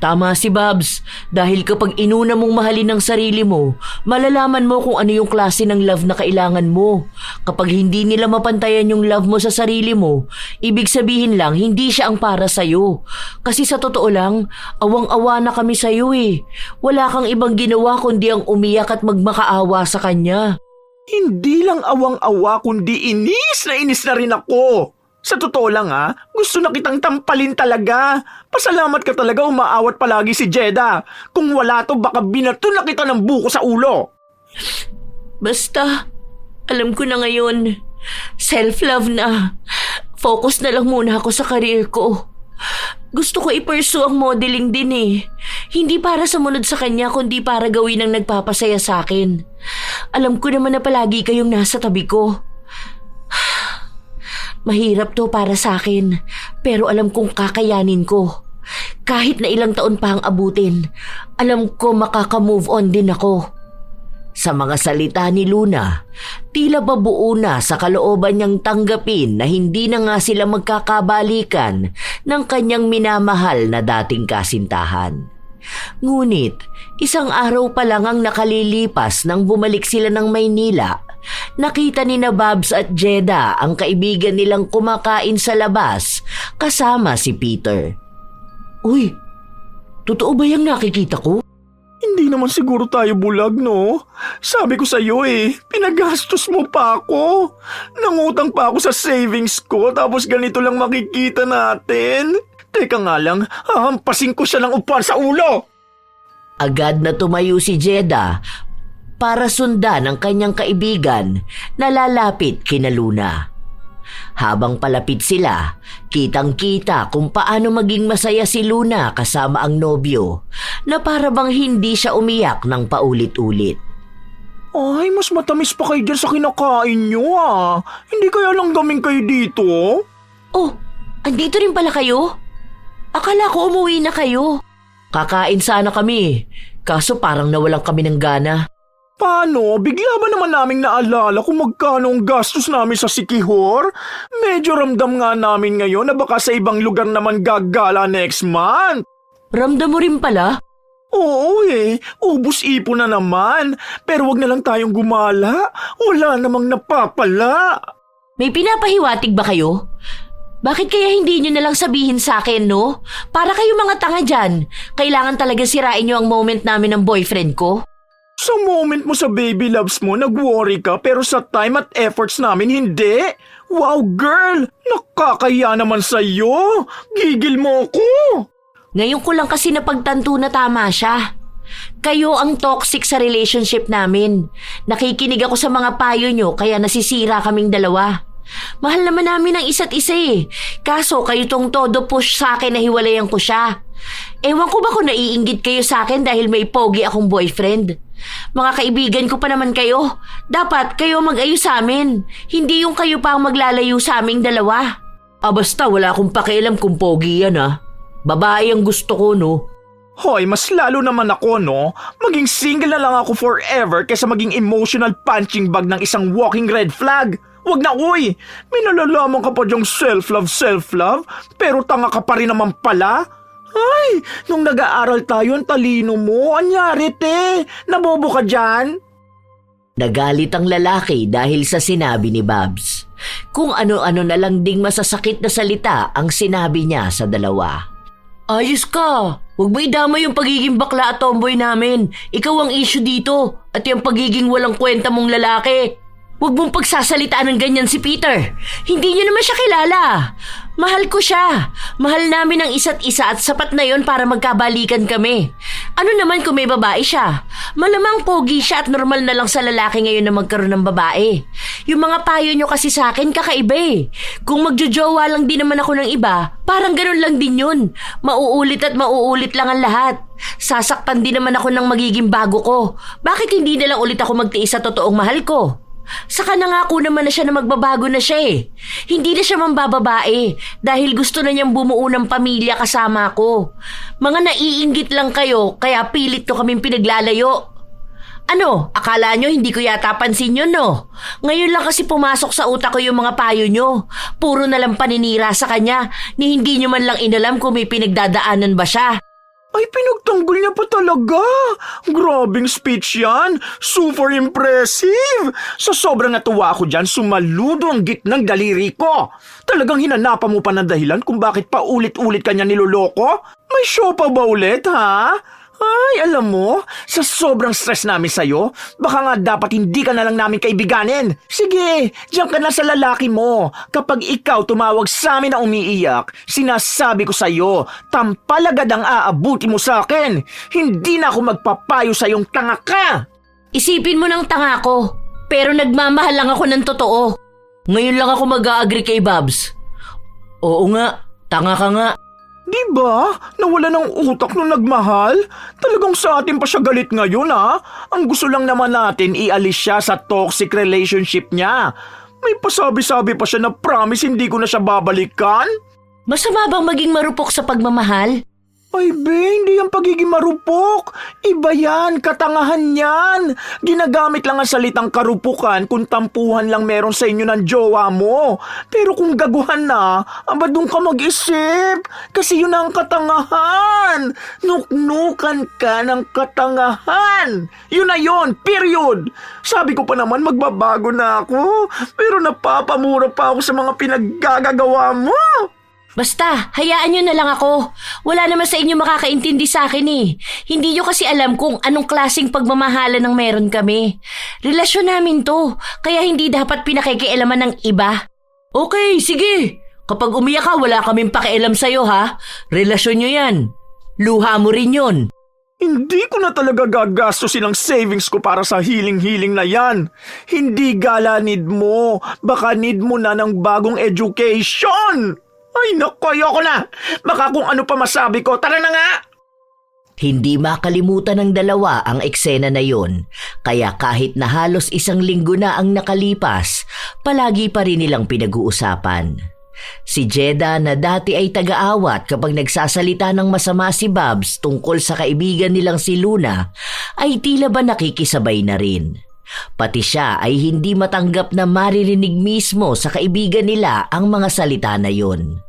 Tama si Babs, dahil kapag inuna mong mahalin ang sarili mo, malalaman mo kung ano yung klase ng love na kailangan mo. Kapag hindi nila mapantayan yung love mo sa sarili mo, ibig sabihin lang hindi siya ang para sa'yo. Kasi sa totoo lang, awang-awa na kami sa'yo eh. Wala kang ibang ginawa kundi ang umiyak at magmakaawa sa kanya. Hindi lang awang-awa kundi inis na rin ako. Sa totoo lang gusto na kitang tampalin talaga. Pasalamat ka talaga umaawat palagi si Jeda. Kung wala to baka binato na kita ng buko sa ulo. Basta, alam ko na ngayon. Self-love na. Focus na lang muna ako sa career ko. Gusto ko i-pursue ang modeling din eh. Hindi para sumunod sa kanya kundi para gawin ang nagpapasaya sa akin. Alam ko naman na palagi kayong nasa tabi ko. Mahirap to para sa akin, pero alam kong kakayanin ko. Kahit na ilang taon pa ang abutin, alam ko makaka-move on din ako. Sa mga salita ni Luna, tila babuo na sa kalooban niyang tanggapin na hindi na nga sila magkakabalikan ng kanyang minamahal na dating kasintahan. Ngunit, isang araw pa lang ang nakalilipas nang bumalik sila ng Maynila. Nakita ni na Babs at Jeda ang kaibigan nilang kumakain sa labas kasama si Peter. Uy, totoo ba yung nakikita ko? Hindi naman siguro tayo bulag, no? Sabi ko sa'yo pinagastos mo pa ako. Nangutang pa ako sa savings ko tapos ganito lang makikita natin. Teka nga lang, hahampasin ko siya ng upuan sa ulo. Agad na tumayo si Jeda para sundan ang kanyang kaibigan na lalapit kina Luna. Habang palapit sila, kitang-kita kung paano maging masaya si Luna kasama ang nobyo na para bang hindi siya umiyak ng paulit-ulit. Ay, mas matamis pa kayo dyan sa kinakain nyo Hindi kaya lang gaming kayo dito? Oh, andito rin pala kayo? Akala ko umuwi na kayo. Kakain sana kami, kaso parang nawalan kami ng gana. Paano? Bigla ba naman naming naalala kung magkano ang gastos namin sa Sikihor? Medyo ramdam nga namin ngayon na baka sa ibang lugar naman gagala next month. Ramdam mo rin pala? Oo ubus ipon na naman. Pero wag na lang tayong gumala. Wala namang napapala. May pinapahiwatig ba kayo? Bakit kaya hindi nyo nalang sabihin sa akin, no? Para kayo mga tanga dyan. Kailangan talaga sirain nyo ang moment namin ng boyfriend ko. Sa moment mo sa baby loves mo, nag-worry ka pero sa time at efforts namin, hindi. Wow, girl! Nakakaya naman sa'yo! Gigil mo ako! Ngayon ko lang kasi napagtanto na tama siya. Kayo ang toxic sa relationship namin. Nakikinig ako sa mga payo nyo kaya nasisira kaming dalawa. Mahal naman namin ang isa't isa Kaso kayo tong todo push sa akin na hiwalayan ko siya. Ewan ko ba kung naiinggit kayo sa akin dahil may pogi akong boyfriend. Mga kaibigan ko pa naman kayo. Dapat kayo mag-ayos sa amin. Hindi yung kayo pa ang maglalayo sa aming dalawa. Basta wala akong pakialam kung pogi yan Babae ang gusto ko, no? Hoy, mas lalo naman ako, no? Maging single na lang ako forever kaysa maging emotional punching bag ng isang walking red flag. Wag na, uy! May nalalaman ka pa dyang self-love, pero tanga ka pa rin naman pala. Ay, nung nag-aaral tayo, ang talino mo. Anyari, te? Nabobo ka dyan? Nagalit ang lalaki dahil sa sinabi ni Babs. Kung ano-ano na lang ding masasakit na salita ang sinabi niya sa dalawa. Ayos ka! Huwag mo idama yung pagiging bakla at tomboy namin. Ikaw ang issue dito at yung pagiging walang kwenta mong lalaki. Huwag mong pagsasalitaan ng ganyan si Peter. Hindi niyo naman siya kilala. Mahal ko siya. Mahal namin ang isa't isa at sapat na yon para magkabalikan kami. Ano naman kung may babae siya? Malamang pogi siya at normal na lang sa lalaki ngayon na magkaroon ng babae. Yung mga payo nyo kasi sa akin kakaiba Kung magjojowa lang din naman ako ng iba, parang ganun lang din yun. Mauulit at mauulit lang ang lahat. Sasaktan din naman ako ng magiging bago ko. Bakit hindi na lang ulit ako magtiis sa totoong mahal ko? Saka nangako naman na siya na magbabago na siya Hindi na siya mambababae dahil gusto na niyang bumuo ng pamilya kasama ko. Mga naiinggit lang kayo kaya pilit ko kaming pinaglalayo. Ano, akala nyo hindi ko yata pansin yun, no? Ngayon lang kasi pumasok sa utak ko yung mga payo nyo. Puro na lang paninira sa kanya ni hindi nyo man lang inalam kung may pinagdadaanan ba siya. Ay, pinagtanggol niya pa talaga. Grabing speech yan. Super impressive. Sa sobrang natuwa ako dyan, sumaludo ang gitnang daliri ko. Talagang hinanapan mo pa ng dahilan kung bakit paulit-ulit kanya niloloko? May show pa ba ulit, ha? Ay, alam mo, sa sobrang stress namin sa'yo, baka nga dapat hindi ka na lang namin kaibiganin. Sige, diyan ka na sa lalaki mo. Kapag ikaw tumawag sa amin na umiiyak, sinasabi ko sa'yo, tampalagad ang aabuti mo sa akin. Hindi na ako magpapayo sa'yong tanga ka. Isipin mo ng tanga ko, pero nagmamahal lang ako ng totoo. Ngayon lang ako mag-a-agree kay Babs. Oo nga, tanga ka nga. Diba? Nawala ng utak nung nagmahal? Talagang sa atin pa siya galit ngayon, ha? Ang gusto lang naman natin ialis siya sa toxic relationship niya. May pasabi-sabi pa siya na promise hindi ko na siya babalikan. Masama bang maging marupok sa pagmamahal? Ay, be, hindi yan pagiging marupok. Iba yan, katangahan yan. Ginagamit lang ang salitang karupukan kung tampuhan lang meron sa inyo ng jowa mo. Pero kung gaguhan na, aba doon ka mag-isip. Kasi yun ang katangahan. Nuknukan ka ng katangahan. Yun na yun, period. Sabi ko pa naman magbabago na ako. Pero napapamura pa ako sa mga pinaggagawa mo. Basta, hayaan nyo na lang ako. Wala naman sa inyo makakaintindi sa akin eh. Hindi nyo kasi alam kung anong klaseng pagmamahalan ang meron kami. Relasyon namin to, kaya hindi dapat pinakikialaman ng iba. Okay, sige. Kapag umiyak ka, wala kaming pakialam sa'yo, ha? Relasyon nyo yan. Luha mo rin yun. Hindi ko na talaga gagastusin ang savings ko para sa hiling-hiling na yan. Hindi gala need mo. Baka need mo na ng bagong education. Ay, naku, ayoko na. Baka kung ano pa masabi ko, tara na nga. Hindi makalimutan ng dalawa ang eksena na yon, kaya kahit na halos 1 linggo na ang nakalipas, palagi pa rin nilang pinag-uusapan. Si Jeda na dati ay taga-awat kapag nagsasalita ng masama si Babs tungkol sa kaibigan nilang si Luna, ay tila ba nakikisabay na rin. Pati siya ay hindi matanggap na maririnig mismo sa kaibigan nila ang mga salita na yon.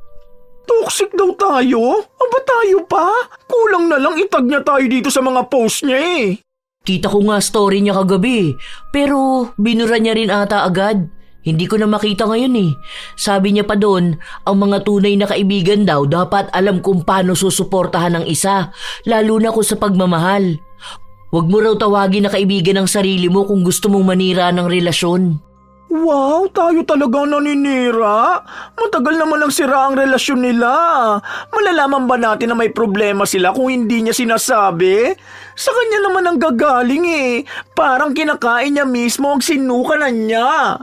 Toxic daw tayo? Aba tayo pa? Kulang na lang itag niya tayo dito sa mga post niya eh. Kita ko nga story niya kagabi, pero binura niya rin ata agad. Hindi ko na makita ngayon eh. Sabi niya pa doon, ang mga tunay na kaibigan daw dapat alam kung paano susuportahan ng isa, lalo na kung sa pagmamahal. Huwag mo raw tawagin na kaibigan ng sarili mo kung gusto mong manira ng relasyon. Wow, tayo talaga naninira. Matagal naman ang sira ang relasyon nila. Malalaman ba natin na may problema sila kung hindi niya sinasabi? Sa kanya naman ang gagaling eh. Parang kinakain niya mismo ang sinukanan niya.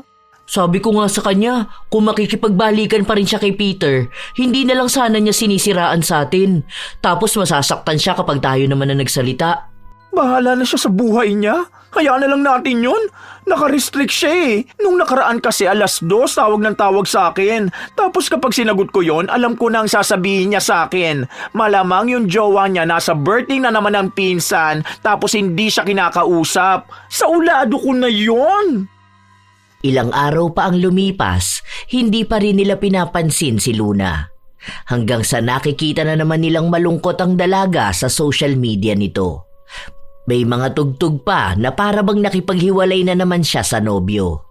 Sabi ko nga sa kanya, kung makikipagbalikan pa rin siya kay Peter, hindi na lang sana niya sinisiraan sa atin. Tapos masasaktan siya kapag tayo naman na nagsalita. Bahala na siya sa buhay niya. Hayaan na lang natin yun. Naka-restrict siya eh. Nung nakaraan kasi 2:00, tawag ng tawag sa akin. Tapos kapag sinagot ko yon, alam ko na ang sasabihin niya sa akin. Malamang yung jowa niya nasa birthday na naman ng pinsan, tapos hindi siya kinakausap. Sa ulado ko na yon. Ilang araw pa ang lumipas, hindi pa rin nila pinapansin si Luna. Hanggang sa nakikita na naman nilang malungkot ang dalaga sa social media nito. May mga tugtog pa na para bang nakipaghiwalay na naman siya sa nobyo.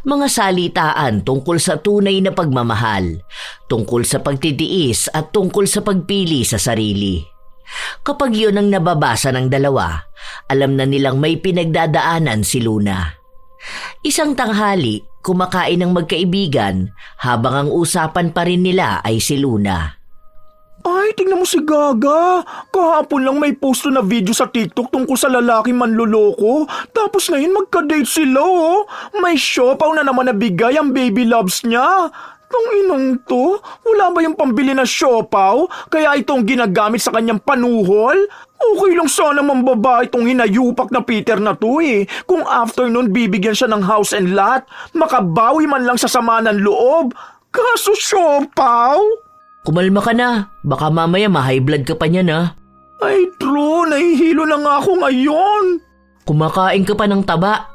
Mga salitaan tungkol sa tunay na pagmamahal, tungkol sa pagtitiis at tungkol sa pagpili sa sarili. Kapag yun ang nababasa ng dalawa, alam na nilang may pinagdadaanan si Luna. Isang tanghali, kumakain ng magkaibigan habang ang usapan pa rin nila ay si Luna. Ay, tingnan mo si Gaga. Kahapon lang may post na video sa TikTok tungkol sa lalaking manloloko. Tapos ngayon magka-date sila oh. May siopaw na naman nabigay ang baby loves niya. Tong inong to, wala ba yung pambili na siopaw? Kaya itong ginagamit sa kanyang panuhol? Okay lang sana mambaba itong hinayupak na Peter na to eh. Kung after nun bibigyan siya ng house and lot, makabawi man lang sa sama ng loob. Kaso siopaw? Kumalma ka na, baka mamaya ma-high blood ka pa niyan ha. Ay true, nahihilo na nga ako ngayon. Kumakain ka pa ng taba.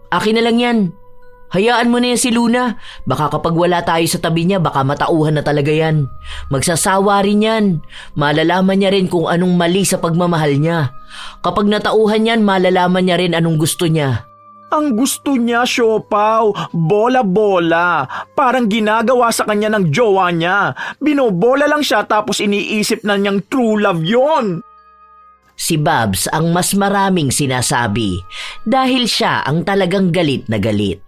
Akin na lang yan. Hayaan mo na yan si Luna. Baka kapag wala tayo sa tabi niya, baka matauhan na talaga yan. Magsasawa rin yan. Malalaman niya rin kung anong mali sa pagmamahal niya. Kapag natauhan yan, malalaman niya rin anong gusto niya. Ang gusto niya, Siopaw, bola-bola. Parang ginagawa sa kanya ng jowa niya. Binobola lang siya tapos iniisip na niyang true love yon. Si Babs ang mas maraming sinasabi dahil siya ang talagang galit na galit.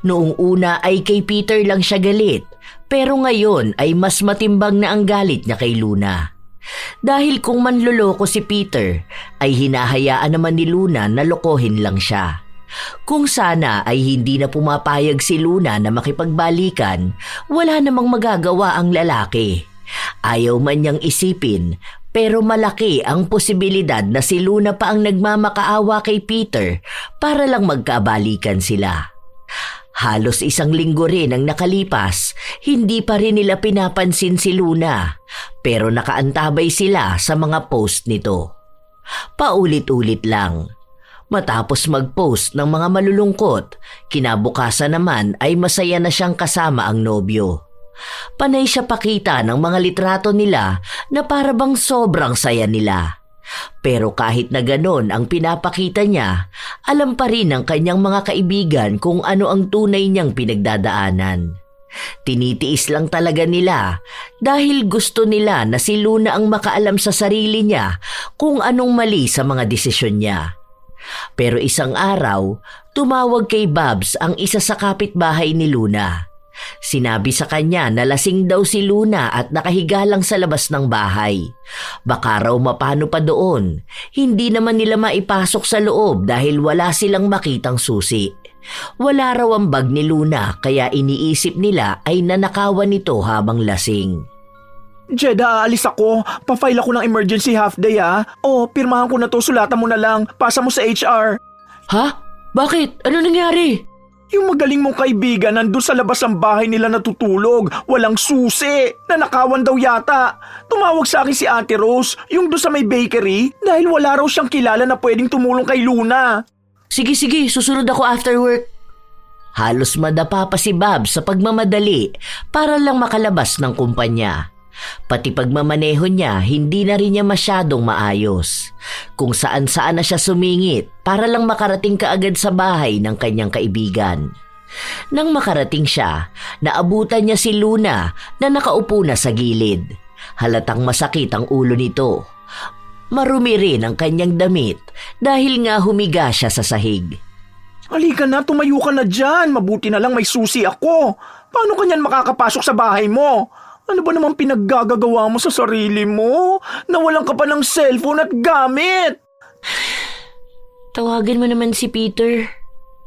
Noong una ay kay Peter lang siya galit, pero ngayon ay mas matimbang na ang galit niya kay Luna. Dahil kung manloloko si Peter, ay hinahayaan naman ni Luna na lokohin lang siya. Kung sana ay hindi na pumapayag si Luna na makipagbalikan, wala namang magagawa ang lalaki. Ayaw man niyang isipin, pero malaki ang posibilidad na si Luna pa ang nagmamakaawa kay Peter para lang magkabalikan sila. Halos 1 linggo rin ang nakalipas, hindi pa rin nila pinapansin si Luna, pero nakaantabay sila sa mga post nito. Paulit-ulit lang. Matapos mag-post ng mga malulungkot, kinabukasan naman ay masaya na siyang kasama ang nobyo. Panay siya pakita ng mga litrato nila na para bang sobrang saya nila. Pero kahit na ganon ang pinapakita niya, alam pa rin ng kanyang mga kaibigan kung ano ang tunay niyang pinagdadaanan. Tinitiis lang talaga nila dahil gusto nila na si Luna ang makaalam sa sarili niya kung anong mali sa mga desisyon niya. Pero isang araw, tumawag kay Babs ang isa sa kapitbahay ni Luna. Sinabi sa kanya na lasing daw si Luna at nakahiga lang sa labas ng bahay. Baka raw mapano pa doon. Hindi naman nila maipasok sa loob dahil wala silang makitang susi. Wala raw ang bag ni Luna kaya iniisip nila ay nanakawan nito habang lasing. Jeda, aalis ako. Pa-file ako ng emergency half-day O, pirmahan ko na to, sulatan mo na lang. Pasa mo sa HR. Ha? Bakit? Ano nangyari? Yung magaling mong kaibigan nandun sa labas ng bahay nila natutulog. Walang susi. Nanakawan daw yata. Tumawag sa akin si Ate Rose, yung doon sa may bakery, dahil wala raw siyang kilala na pwedeng tumulong kay Luna. Sige, susunod ako after work. Halos madapa pa si Bob sa pagmamadali para lang makalabas ng kumpanya. Pati pagmamaneho niya, hindi na rin niya masyadong maayos. Kung saan-saan na siya sumingit para lang makarating kaagad sa bahay ng kanyang kaibigan. Nang makarating siya, naabutan niya si Luna na nakaupo na sa gilid. Halatang masakit ang ulo nito. Marumi rin ang kanyang damit dahil nga humiga siya sa sahig. Halika na, tumayo ka na dyan. Mabuti na lang may susi ako. Paano kanyan makakapasok sa bahay mo? Ano ba namang pinaggagawa mo sa sarili mo? Nawalan ka pa ng cellphone at gamit. Tawagin mo naman si Peter.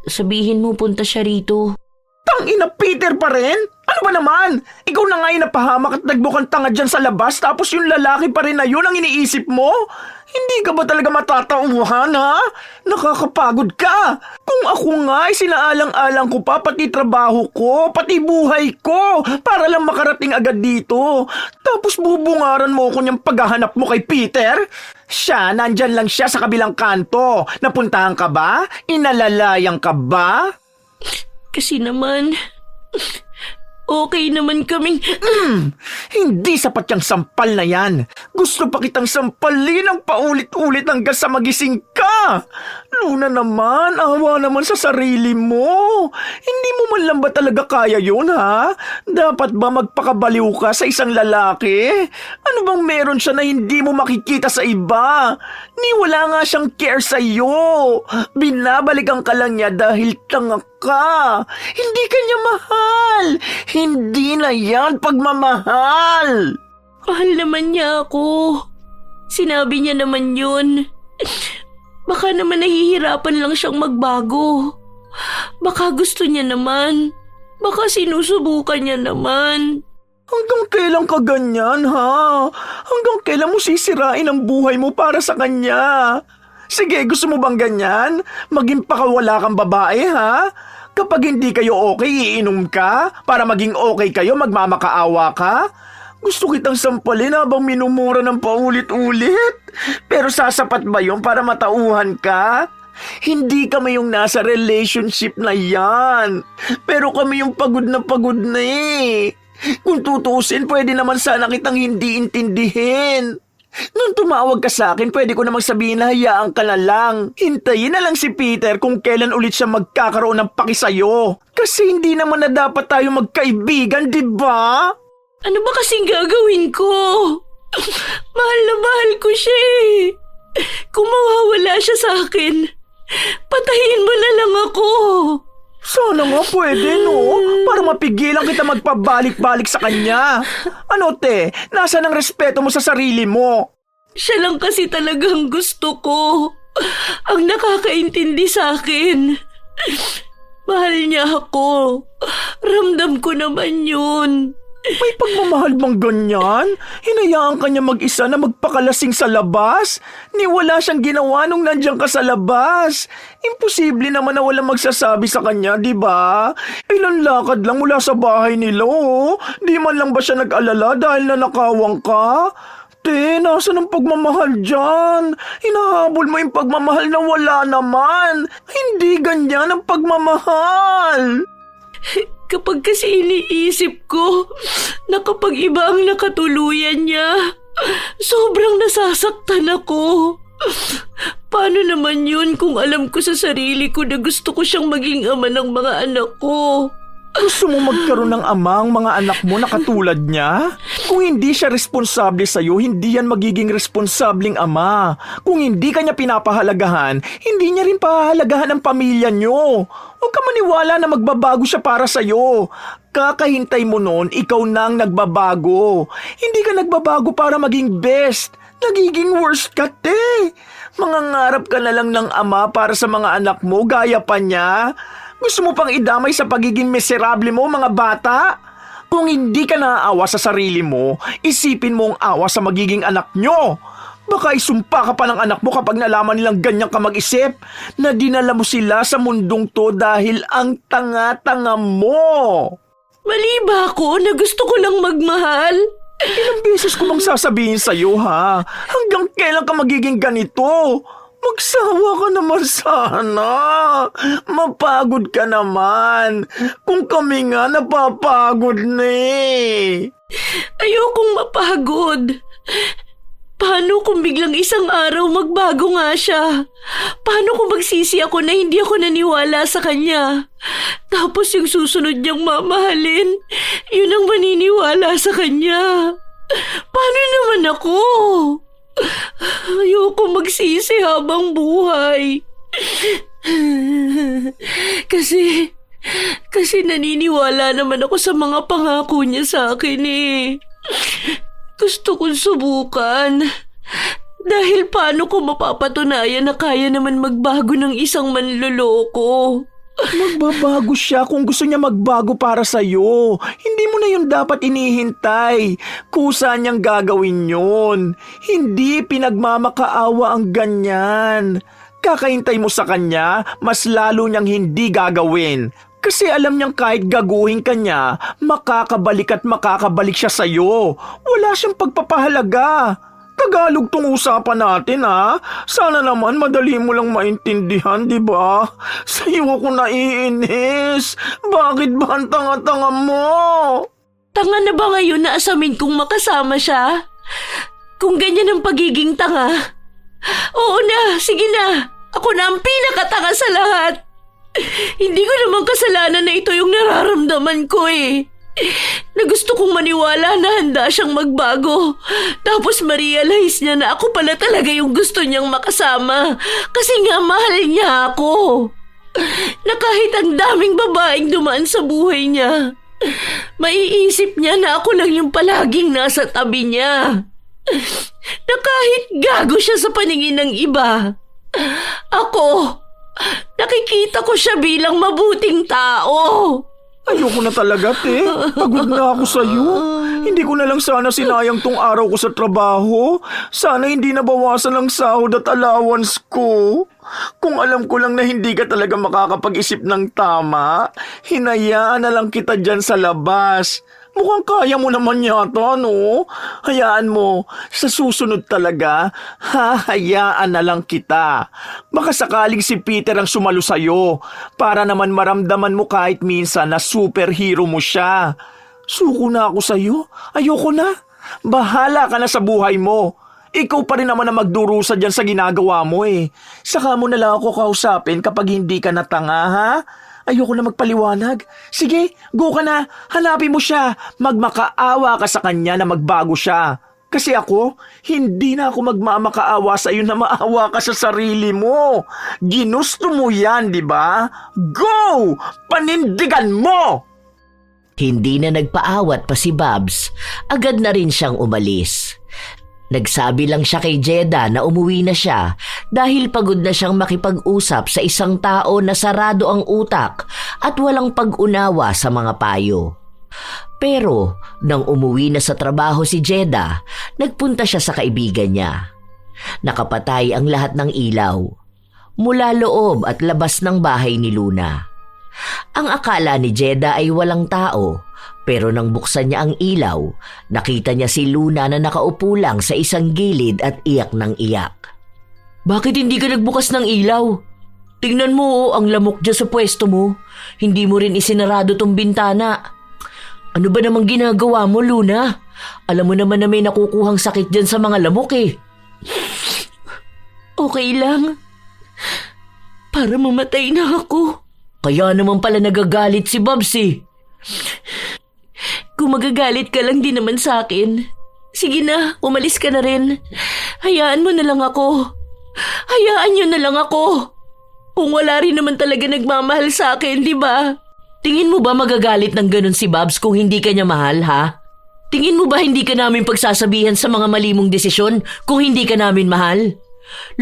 Sabihin mo punta siya rito. Tangina, Peter pa rin? Ano ba naman? Ikaw na nga yung napahamak at nagbukang tanga dyan sa labas tapos yung lalaki pa rin na yun ang iniisip mo? Hindi ka ba talaga matatauhan, ha? Nakakapagod ka. Kung ako nga ay sinaalang-alang ko pa pati trabaho ko, pati buhay ko para lang makarating agad dito. Tapos bubungaran mo ko niyang paghahanap mo kay Peter? Siya, nandyan lang siya sa kabilang kanto. Napuntahan ka ba? Inalalayang ka ba? Kasi naman, okay naman kaming... Hindi sapat yung sampal na yan. Gusto pa kitang sampalin ng paulit-ulit hanggang sa magising ka. Luna naman, awa naman sa sarili mo. Hindi mo man lang ba talaga kaya yun, ha? Dapat ba magpakabaliw ka sa isang lalaki? Ano bang meron siya na hindi mo makikita sa iba? Ni wala nga siyang care sa iyo. Binabalikan ka lang niya dahil tanga ka. Hindi ka niya mahal. Hindi na yan pagmamahal. Mahal naman niya ako. Sinabi niya naman yun. Baka naman nahihirapan lang siyang magbago. Baka gusto niya naman. Baka sinusubukan niya naman. Hanggang kailan ka ganyan, ha? Hanggang kailan mo sisirain ang buhay mo para sa kanya? Sige, gusto mo bang ganyan? Maging pakawala kang babae, ha? Kapag hindi kayo okay, iinom ka? Para maging okay kayo, magmamakaawa ka? Gusto kitang sampalin habang minumura ng paulit-ulit? Pero sasapat ba yun para matauhan ka? Hindi kami yung nasa relationship na yan. Pero kami yung pagod na eh. Kung tutusin, pwede naman sana kitang hindi intindihin. Nung tumawag ka sa akin, pwede ko namang sabihin na hayaan ka na lang. Hintayin na lang si Peter kung kailan ulit siya magkakaroon ng paki sa'yo. Kasi hindi naman na dapat tayo magkaibigan, di ba? Ano ba kasing gagawin ko? Mahal na mahal ko siya eh. Kung mawawala siya sa akin, patayin mo na lang ako. Sana nga pwede, no? Para mapigilan kita magpabalik-balik sa kanya. Ano, te? Nasaan ang respeto mo sa sarili mo? Siya lang kasi talagang gusto ko. Ang nakakaintindi sa akin. Mahal niya ako. Ramdam ko naman yun. May pagmamahal bang ganyan? Hinayaan ka niya mag-isa na magpakalasing sa labas? Ni wala siyang ginawa nung nandiyan ka sa labas. Imposible naman na walang magsasabi sa kanya, di ba? Ilan lakad lang mula sa bahay nila, oh. Di man lang ba siya nag-alala dahil nanakawang ka? Te, nasan ang pagmamahal dyan? Hinahabol mo yung pagmamahal na wala naman. Hindi ganyan ang pagmamahal. Kapag kasi iniisip ko na kapag iba ang nakatuluyan niya, sobrang nasasaktan ako. Paano naman yun kung alam ko sa sarili ko na gusto ko siyang maging ama ng mga anak ko? Gusto mo magkaroon ng ama ang mga anak mo na katulad niya? Kung hindi siya responsable sa'yo, hindi yan magiging responsableng ama. Kung hindi ka niya pinapahalagahan, hindi niya rin pahalagahan ang pamilya niyo. Huwag ka maniwala na magbabago siya para sa'yo. Kakahintay mo nun, ikaw na ang nagbabago. Hindi ka nagbabago para maging best. Nagiging worst ka, te. Mangangarap ka na lang ng ama para sa mga anak mo, gaya pa niya. Gusto mo pang idamay sa pagiging miserable mo, mga bata? Kung hindi ka naaawa sa sarili mo, isipin mo ang awa sa magiging anak nyo. Baka isumpa ka pa ng anak mo kapag nalaman nilang ganyan ka mag-isip na dinala mo sila sa mundong to dahil ang tanga-tanga mo. Mali ba ako na gusto ko lang magmahal? Ilang beses ko bang sasabihin sa'yo, ha? Hanggang kailan ka magiging ganito? Magsawa ka naman sana. Mapagod ka naman. Kung kami nga napapagod na eh. Ayokong mapagod. Paano kung biglang isang araw magbago nga siya? Paano kung magsisi ako na hindi ako naniwala sa kanya? Tapos yung susunod niyang mamahalin, yun ang maniniwala sa kanya. Paano naman ako? Ayoko magsisi habang buhay. Kasi naniniwala naman ako sa mga pangako niya sa akin eh. Gusto kong subukan. Dahil paano ko mapapatunayan na kaya naman magbago ng isang manloloko? Magbabago siya kung gusto niya magbago para sa'yo. Hindi mo na yun dapat inihintay. Kusa niyang gagawin yun. Hindi pinagmamakaawa ang ganyan. Kakahintay mo sa kanya, mas lalo niyang hindi gagawin. Kasi alam niyang kahit gaguhin ka niya, makakabalik at makakabalik siya sa'yo. Wala siyang pagpapahalaga. Tagalog tong usapan natin, ha? Sana naman madali mo lang maintindihan, di ba? Sa'yo ako naiinis. Bakit ba ang tanga-tanga mo? Tanga na ba ngayon na asamin kong makasama siya? Kung ganyan ang pagiging tanga. Oo na, sige na. Ako na ang pinakatanga sa lahat. Hindi ko naman kasalanan na ito yung nararamdaman ko eh. Na gusto kong maniwala na handa siyang magbago. Tapos ma-realize niya na ako pala talaga yung gusto niyang makasama. Kasi nga mahal niya ako. Na kahit ang daming babaeng dumaan sa buhay niya, maiisip niya na ako lang yung palaging nasa tabi niya. Na kahit gago siya sa paningin ng iba, ako, nakikita ko siya bilang mabuting tao. Ayoko na talaga, te. Pagod na ako sa'yo. Hindi ko na lang sana sinayang tong araw ko sa trabaho. Sana hindi nabawasan ang sahod at allowance ko. Kung alam ko lang na hindi ka talaga makakapag-isip ng tama, hinayaan na lang kita dyan sa labas. Mukhang kaya mo naman yata, no? Hayaan mo, sa susunod talaga, hahayaan na lang kita. Baka sakaling si Peter ang sumalo sa'yo, para naman maramdaman mo kahit minsan na superhero mo siya. Suko na ako sa'yo, ayoko na. Bahala ka na sa buhay mo. Ikaw pa rin naman ang magdurusa dyan sa ginagawa mo eh. Saka mo na lang ako kausapin kapag hindi ka natanga, ha? Ayoko na magpaliwanag. Sige, go ka na. Hanapin mo siya. Magmakaawa ka sa kanya na magbago siya. Kasi ako, hindi na ako magmamakaawa sa iyo na maawa ka sa sarili mo. Ginusto mo yan, di ba? Go! Panindigan mo! Hindi na nagpaawat pa si Babs, agad na rin siyang umalis. Nagsabi lang siya kay Jeda na umuwi na siya dahil pagod na siyang makipag-usap sa isang tao na sarado ang utak at walang pag-unawa sa mga payo. Pero nang umuwi na sa trabaho si Jeda, nagpunta siya sa kaibigan niya. Nakapatay ang lahat ng ilaw, mula loob at labas ng bahay ni Luna. Ang akala ni Jeda ay walang tao, pero nang buksan niya ang ilaw, nakita niya si Luna na nakaupo lang sa isang gilid at iyak ng iyak. Bakit hindi ka nagbukas ng ilaw? Tingnan mo ang lamok dyan sa pwesto mo. Hindi mo rin isinarado tong bintana. Ano ba namang ginagawa mo, Luna? Alam mo naman na may nakukuhang sakit dyan sa mga lamok eh. Okay lang. Para mamatay na ako. Kaya naman pala nagagalit si Babs eh. Kung magagalit ka lang din naman sa akin, sige na, umalis ka na rin. Hayaan mo na lang ako. Hayaan niyo na lang ako. Kung wala rin naman talaga nagmamahal sa akin, di ba? Tingin mo ba magagalit ng ganun si Babs kung hindi ka niya mahal, ha? Tingin mo ba hindi ka namin pagsasabihan sa mga mali mong desisyon kung hindi ka namin mahal?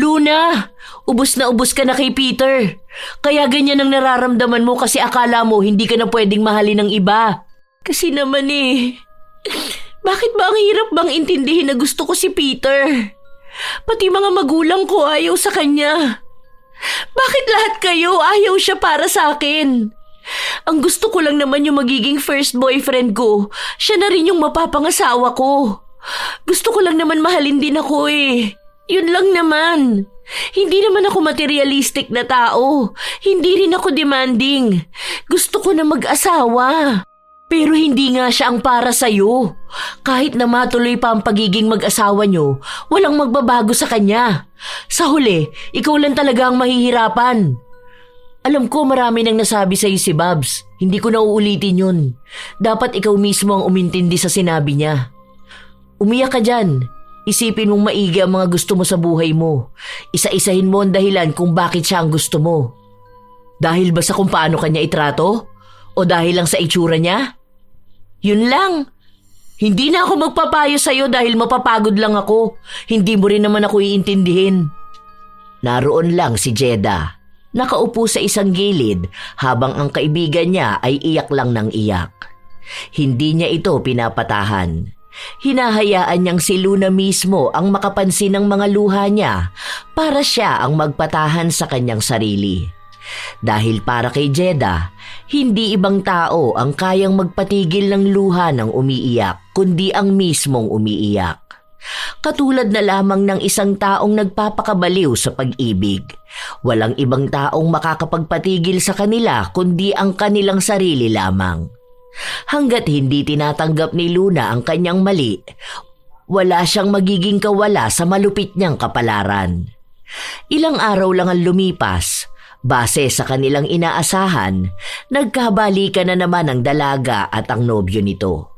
Luna, ubos na ubos ka na kay Peter. Kaya ganyan ang nararamdaman mo kasi akala mo hindi ka na pwedeng mahalin ng iba. Kasi naman bakit ba ang hirap bang intindihin na gusto ko si Peter? Pati mga magulang ko ayaw sa kanya. Bakit lahat kayo ayaw siya para sa akin? Ang gusto ko lang naman yung magiging first boyfriend ko. Siya na rin yung mapapangasawa ko. Gusto ko lang naman mahalin din ako eh. Yun lang naman. Hindi naman ako materialistic na tao. Hindi rin ako demanding. Gusto ko na mag-asawa. Pero hindi nga siya ang para sa'yo. Kahit na matuloy pa ang pagiging mag-asawa nyo, walang magbabago sa kanya. Sa huli, ikaw lang talaga ang mahihirapan. Alam ko marami nang nasabi sa'yo si Babs. Hindi ko na uulitin yun. Dapat ikaw mismo ang umintindi sa sinabi niya. Umiyak ka dyan. Isipin mong maigi ang mga gusto mo sa buhay mo. Isa-isahin mo ang dahilan kung bakit siya ang gusto mo. Dahil ba sa kung paano kanya itrato? O dahil lang sa itsura niya? Yun lang. Hindi na ako magpapayo sa'yo dahil mapapagod lang ako. Hindi mo rin naman ako iintindihin. Naroon lang si Jeda. Nakaupo sa isang gilid habang ang kaibigan niya ay iyak lang ng iyak. Hindi niya ito pinapatahan. Hinahayaan niyang si Luna mismo ang makapansin ng mga luha niya para siya ang magpatahan sa kanyang sarili. Dahil para kay Jeda, hindi ibang tao ang kayang magpatigil ng luha ng umiiyak kundi ang mismong umiiyak. Katulad na lamang ng isang taong nagpapakabaliw sa pag-ibig. Walang ibang taong makakapagpatigil sa kanila kundi ang kanilang sarili lamang. Hanggat hindi tinatanggap ni Luna ang kanyang mali, wala siyang magiging kawala sa malupit niyang kapalaran. Ilang araw lang ang lumipas, base sa kanilang inaasahan, nagkabalikan na naman ang dalaga at ang nobyo nito.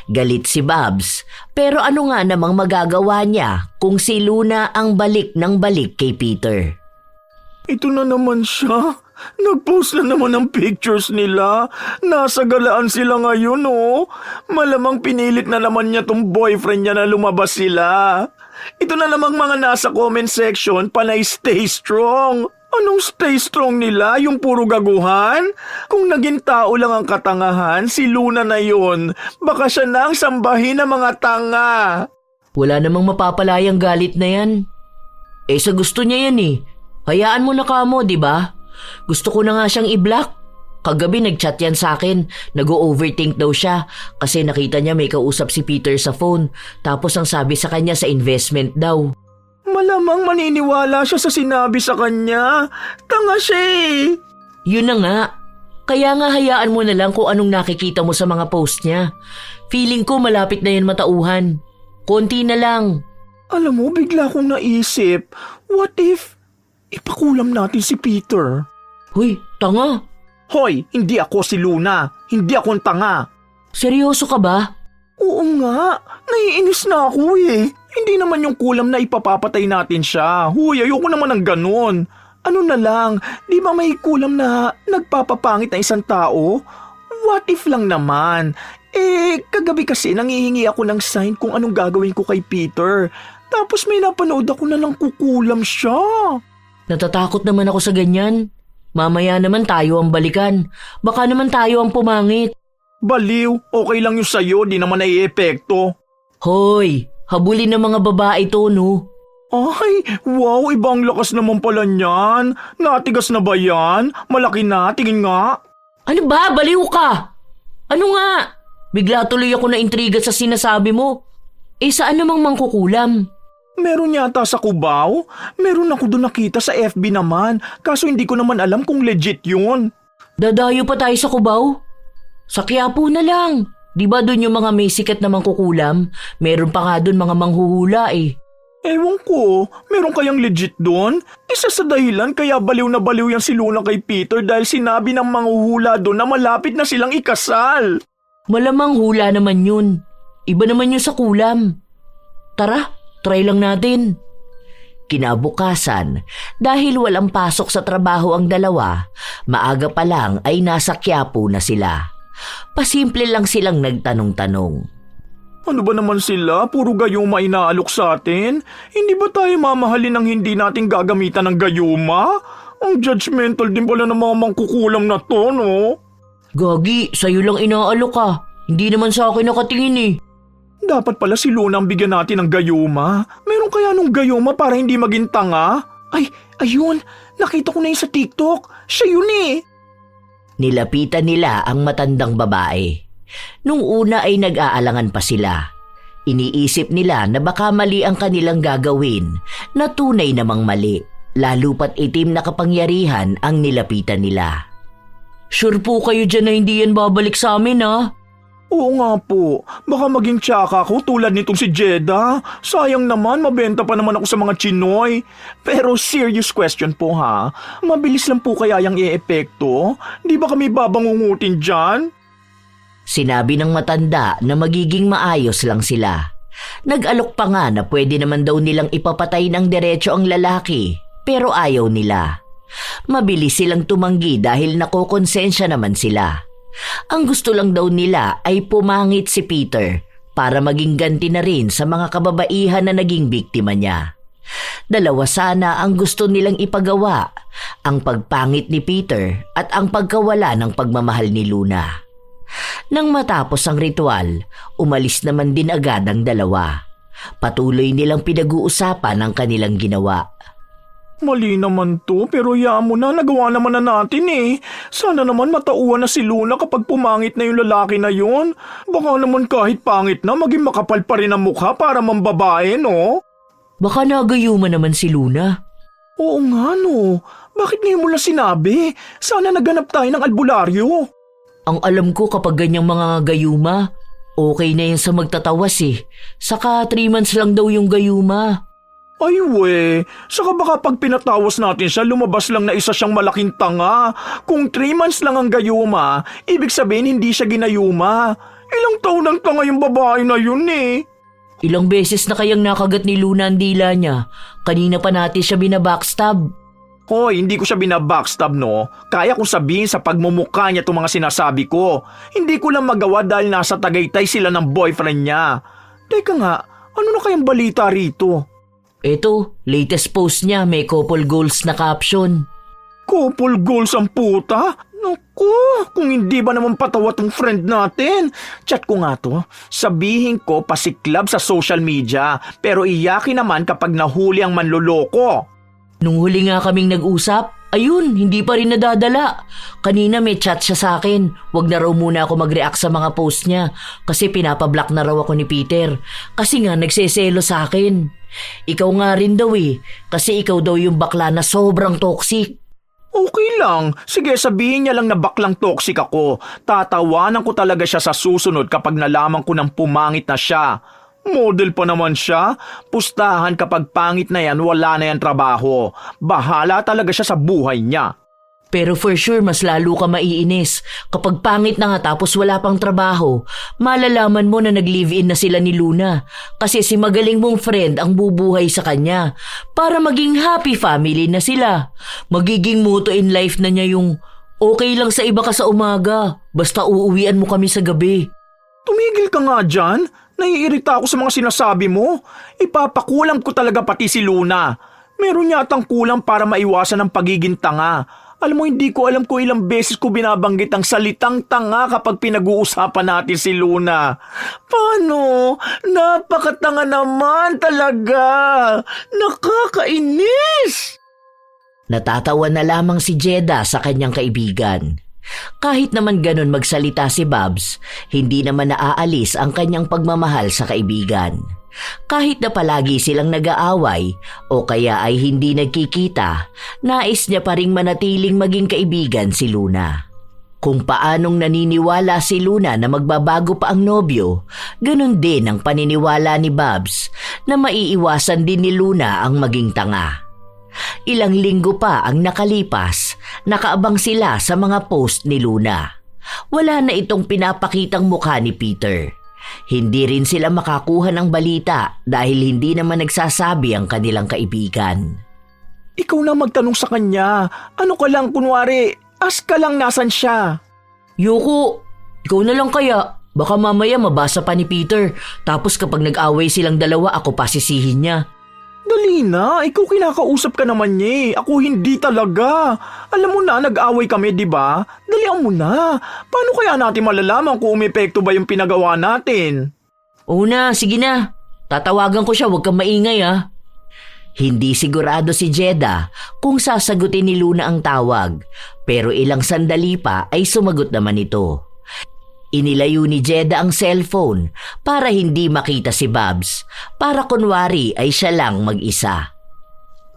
Galit si Babs, pero ano nga namang magagawa niya kung si Luna ang balik ng balik kay Peter? Ito na naman siya. Nag-post na naman ng pictures nila. Nasa galaan sila ngayon, oh. Malamang pinilit na naman niya tong boyfriend niya na lumabas sila. Ito na namang mga nasa comment section, panay stay strong. Anong stay strong nila? Yung puro gaguhan? Kung naging tao lang ang katangahan, si Luna na yun. Baka siya na ang sambahin ng mga tanga. Wala namang mapapalayang galit na yan. Sa gusto niya yan eh. Hayaan mo na kamo, di ba? Gusto ko na nga siyang i-block. Kagabi nag-chat yan sa akin. Nag-overthink daw siya kasi nakita niya may kausap si Peter sa phone. Tapos ang sabi sa kanya sa investment daw. Malamang maniniwala siya sa sinabi sa kanya. Tanga siya eh. Yun na nga. Kaya nga hayaan mo na lang kung anong nakikita mo sa mga post niya. Feeling ko malapit na yan matauhan. Konti na lang. Alam mo, bigla kong naisip, what if ipakulam natin si Peter? Hoy, tanga. Hoy, hindi ako si Luna. Hindi ako ang tanga. Seryoso ka ba? Oo nga, naiinis na ako eh. Hindi naman yung kulam na ipapapatay natin siya. Huy, ayoko naman ng ganun. Ano na lang, di ba may kulam na nagpapapangit na isang tao? What if lang naman? Kagabi kasi nangihingi ako ng sign kung anong gagawin ko kay Peter. Tapos may napanood ako na lang kukulam siya. Natatakot naman ako sa ganyan. Mamaya naman tayo ang balikan. Baka naman tayo ang pumangit. Baliw, okay lang yung sayo, di naman naiepekto. Hoy, habulin ng mga babae to, no? Ay, wow, ibang lakas naman pala niyan. Natigas na ba yan? Malaki na, tingin nga. Ano ba? Baliw ka! Ano nga? Bigla tuloy ako na intriga sa sinasabi mo. Saan namang mangkukulam? Meron yata sa Cubao. Meron ako doon nakita sa FB naman. Kaso hindi ko naman alam kung legit yun. Dadayo pa tayo sa Cubao? Sa Quiapo na lang. Di ba doon yung mga may sikat na mangkukulam? Meron pa nga doon mga manghuhula eh. Ewan ko, meron kayang legit doon? Isa sa dahilan kaya baliw na baliw yan si Luna kay Peter dahil sinabi ng manghuhula doon na malapit na silang ikasal. Malamang hula naman yun. Iba naman yun sa kulam. Tara, try lang natin. Kinabukasan, dahil walang pasok sa trabaho ang dalawa, maaga pa lang ay nasa Quiapo na sila. Pasimple lang silang nagtanong-tanong. Ano ba naman sila? Puro gayuma inaalok sa atin? Hindi ba tayo mamahalin ng hindi natin gagamitan ng gayuma? Ang judgmental din pala ng mga mangkukulam na to, no? Gagi, sa'yo lang inaalok ka. Hindi naman sa akin nakatingin eh. Dapat pala si Luna ang bigyan natin ng gayuma. Meron kaya nung gayuma para hindi maging tanga? Ay, ayun. Nakita ko na yun sa TikTok. Siya yun eh. Nilapitan nila ang matandang babae. Nung una ay nag-aalangan pa sila. Iniisip nila na baka mali ang kanilang gagawin, na tunay namang mali, lalo pat itim na kapangyarihan ang nilapitan nila. Sure po kayo dyan na hindi yan babalik sa amin, ha? Oo nga po. Baka maging tsaka ko tulad nitong si Jeda. Sayang naman, mabenta pa naman ako sa mga Chinoy. Pero serious question po ha. Mabilis lang po kaya yung e-epekto? Di ba kami babangungutin dyan? Sinabi ng matanda na magiging maayos lang sila. Nag-alok pa nga na pwede naman daw nilang ipapatay ng diretso ang lalaki, pero ayaw nila. Mabilis silang tumanggi dahil nakokonsensya naman sila. Ang gusto lang daw nila ay pumangit si Peter para maging ganti na rin sa mga kababaihan na naging biktima niya. Dalawa sana ang gusto nilang ipagawa, ang pagpangit ni Peter at ang pagkawala ng pagmamahal ni Luna. Nang matapos ang ritual, umalis naman din agad ang dalawa. Patuloy nilang pinag-uusapan ang kanilang ginawa. Mali naman to, pero hayaan mo na, nagawa naman na natin eh. Sana naman matauhan na si Luna kapag pumangit na yung lalaki na yun. Baka naman kahit pangit na, maging makapal pa rin ang mukha para mambabae, no? Baka nagayuma naman si Luna. Oo nga no, bakit ngayon mo lang sinabi? Sana naganap tayo ng albularyo. Ang alam ko kapag ganyang mga gayuma, okay na yan sa magtatawas eh. Saka 3 months lang daw yung gayuma. Ay we, saka baka pag pinatawas natin siya, lumabas lang na isa siyang malaking tanga. Kung 3 months lang ang gayuma, ibig sabihin hindi siya ginayuma. Ilang taon ang tanga yung babae na yun eh. Ilang beses na kayang nakagat ni Luna ang dila niya. Kanina pa natin siya binabackstab. Hoy, hindi ko siya binabackstab no. Kaya kong sabihin sa pagmumukha niya itong mga sinasabi ko. Hindi ko lang magawa dahil nasa Tagaytay sila ng boyfriend niya. Teka nga, ano na kayang balita rito? Eto, latest post niya may couple goals na caption. Couple goals ang puta? Naku, kung hindi ba naman patawa tong friend natin? Chat ko nga to. Sabihin ko pasiklab sa social media, pero iyakin naman kapag nahuli ang manloloko. Nung huli nga kaming nag-usap, Ayun, hindi pa rin nadadala. Kanina may chat siya sa akin. Wag na raw muna ako mag-react sa mga post niya kasi pinapablock na raw ako ni Peter. Kasi nga nagseselo sa akin. Ikaw nga rin daw kasi ikaw daw yung bakla na sobrang toxic. Okay lang. Sige, sabihin niya lang na baklang toxic ako. Tatawanan ko talaga siya sa susunod kapag nalaman ko ng pumangit na siya. Model pa naman siya. Pustahan kapag pangit na yan, wala na yan trabaho. Bahala talaga siya sa buhay niya. Pero for sure, mas lalo ka maiinis. Kapag pangit na nga tapos wala pang trabaho, malalaman mo na nag-live-in na sila ni Luna. Kasi si magaling mong friend ang bubuhay sa kanya. Para maging happy family na sila. Magiging motto in life na niya yung, okay lang sa iba ka sa umaga, basta uuwian mo kami sa gabi. Tumigil ka nga dyan. Naiirita ako sa mga sinasabi mo. Ipapakulam ko talaga pati si Luna. Meron yatang kulang para maiwasan ang pagiging tanga. Alam mo, hindi ko alam kung ilang beses ko binabanggit ang salitang tanga kapag pinag-uusapan natin si Luna. Paano? Napakatanga naman talaga. Nakakainis! Natatawa na lamang si Jeda sa kanyang kaibigan. Kahit naman ganun magsalita si Babs, hindi naman naaalis ang kanyang pagmamahal sa kaibigan. Kahit na palagi silang nag-aaway o kaya ay hindi nagkikita, nais niya pa ring manatiling maging kaibigan si Luna. Kung paanong naniniwala si Luna na magbabago pa ang nobyo, ganun din ang paniniwala ni Babs na maiiwasan din ni Luna ang maging tanga. Ilang linggo pa ang nakalipas, nakaabang sila sa mga post ni Luna. Wala na itong pinapakitang mukha ni Peter. Hindi rin sila makakuha ng balita dahil hindi naman nagsasabi ang kanilang kaibigan. Ikaw na magtanong sa kanya. Ano ka lang kunwari, ask ka lang nasan siya. Yoko, ikaw na lang kaya. Baka mamaya mabasa pa ni Peter. Tapos kapag nag-away silang dalawa, ako pasisihin niya. Dali na, ikaw kinakausap ka naman niya eh. Ako hindi talaga. Alam mo na, nag-away kami, di ba? Dalian mo na. Paano kaya natin malalaman kung umepekto ba yung pinagawa natin? Oo na, sige na. Tatawagan ko siya, huwag kang maingay ah. Hindi sigurado si Jeda kung sasagutin ni Luna ang tawag, pero ilang sandali pa ay sumagot naman ito. Inilayo ni Jeda ang cellphone para hindi makita si Babs, para kunwari ay siya lang mag-isa.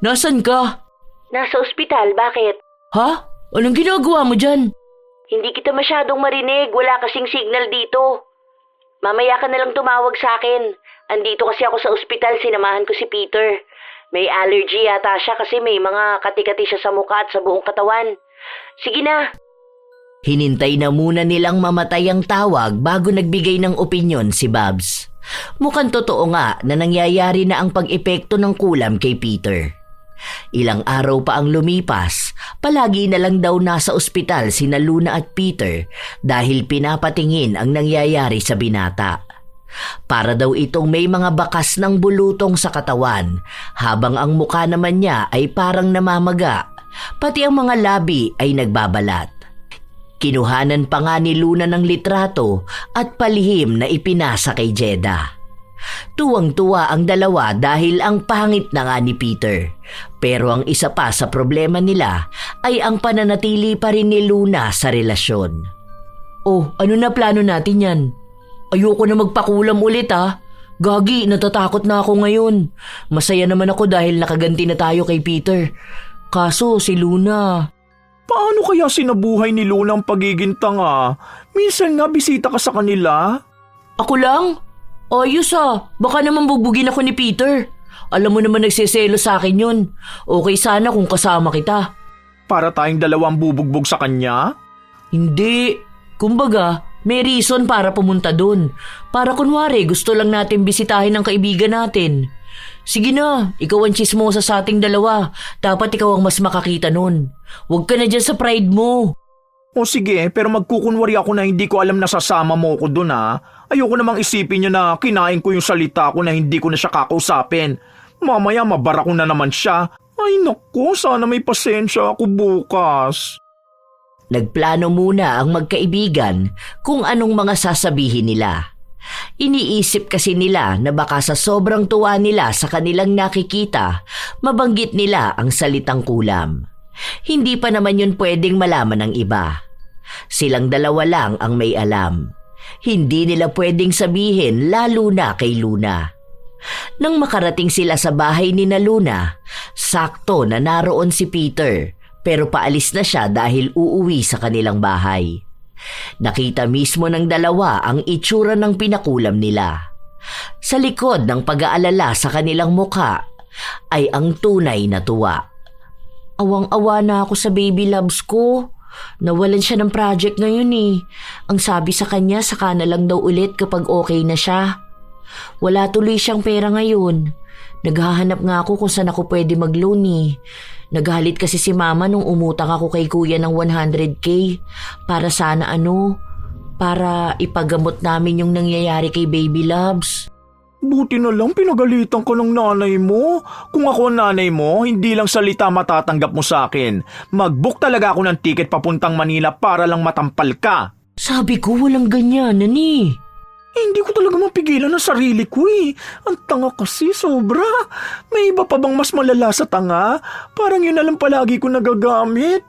Nasaan ka? Nasa ospital, bakit? Ha? Anong ginagawa mo dyan? Hindi kita masyadong marinig, wala kasing signal dito. Mamaya ka na lang tumawag sa akin. Andito kasi ako sa ospital, sinamahan ko si Peter. May allergy yata siya kasi may mga kati-kati siya sa mukha at sa buong katawan. Sige na. Hinintay na muna nilang mamatay ang tawag bago nagbigay ng opinyon si Babs. Mukhang totoo nga na nangyayari na ang pag-epekto ng kulam kay Peter. Ilang araw pa ang lumipas, palagi na lang daw nasa ospital sina Luna at Peter dahil pinapatingin ang nangyayari sa binata. Para daw itong may mga bakas ng bulutong sa katawan, habang ang mukha naman niya ay parang namamaga, pati ang mga labi ay nagbabalat. Kinuhanan pa nga ni Luna ng litrato at palihim na ipinasa kay Jeda. Tuwang-tuwa ang dalawa dahil ang pangit na nga ni Peter. Pero ang isa pa sa problema nila ay ang pananatili pa rin ni Luna sa relasyon. Oh, ano na plano natin yan? Ayoko na magpakulam ulit ah. Gagi, natatakot na ako ngayon. Masaya naman ako dahil nakaganti na tayo kay Peter. Kaso si Luna... Paano kaya sinabuhay ni Luna ang pagiging tanga? Minsan nga bisita ka sa kanila. Ako lang? Ayos ah, baka naman bubugin ako ni Peter. Alam mo naman nagseselo sa akin yun. Okay sana kung kasama kita. Para tayong dalawang bubugbog sa kanya? Hindi. Kumbaga, may reason para pumunta dun. Para kunwari gusto lang natin bisitahin ang kaibigan natin. Sige na, ikaw ang chismosa sa ating dalawa. Dapat ikaw ang mas makakita nun. Huwag ka na dyan sa pride mo. O sige, pero magkukunwari ako na hindi ko alam na sasama mo ko dun ha. Ayoko namang isipin niya na kinain ko yung salita ko na hindi ko na siya kakausapin. Mamaya mabara ko na naman siya. Ay naku, sana may pasensya ako bukas. Nagplano muna ang magkaibigan kung anong mga sasabihin nila. Iniisip kasi nila na baka sa sobrang tuwa nila sa kanilang nakikita, mabanggit nila ang salitang kulam. Hindi pa naman yun pwedeng malaman ng iba. Silang dalawa lang ang may alam. Hindi nila pwedeng sabihin lalo na kay Luna. Nang makarating sila sa bahay ni na Luna, sakto na naroon si Peter pero paalis na siya dahil uuwi sa kanilang bahay. Nakita mismo ng dalawa ang itsura ng pinakulam nila. Sa likod ng pag-aalala sa kanilang mukha ay ang tunay na tuwa. Awang-awa na ako sa baby loves ko. Nawalan siya ng project ngayon eh. Ang sabi sa kanya, saka na lang daw ulit kapag okay na siya. Wala tuloy siyang pera ngayon. Naghahanap nga ako kung saan ako pwede mag-loan eh. Naghalit kasi si mama nung umutang ako kay kuya ng 100K para sana para ipagamot namin yung nangyayari kay baby loves. Buti na lang pinagalitan ka ng nanay mo. Kung ako ang nanay mo, hindi lang salita matatanggap mo sa akin. Mag-book talaga ako ng ticket papuntang Manila para lang matampal ka. Sabi ko walang ganyan, nani. Hindi ko talaga mapigilan ang sarili ko eh. Ang tanga kasi, sobra. May iba pa bang mas malala sa tanga? Parang yun na lang palagi ko nagagamit.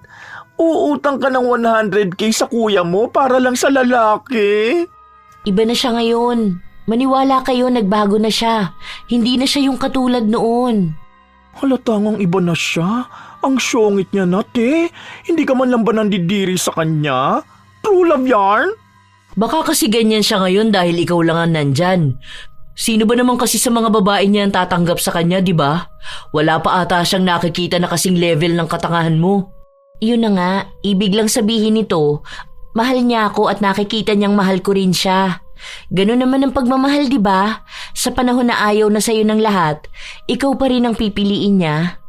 Uutang ka ng 100K sa kuya mo para lang sa lalaki. Iba na siya ngayon. Maniwala kayo, nagbago na siya. Hindi na siya yung katulad noon. Halatang iba na siya. Ang syongit niya na, te. Hindi ka man lang ba nandidiri sa kanya? True love yarn? Baka kasi ganyan siya ngayon dahil ikaw lang ang nandyan. Sino ba naman kasi sa mga babae niya ang tatanggap sa kanya, di ba? Wala pa ata siyang nakikita na kasing level ng katangahan mo. Yun na nga, ibig lang sabihin nito, mahal niya ako at nakikita niyang mahal ko rin siya. Ganun naman ang pagmamahal, di ba? Sa panahon na ayaw na sa'yo ng lahat, ikaw pa rin ang pipiliin niya.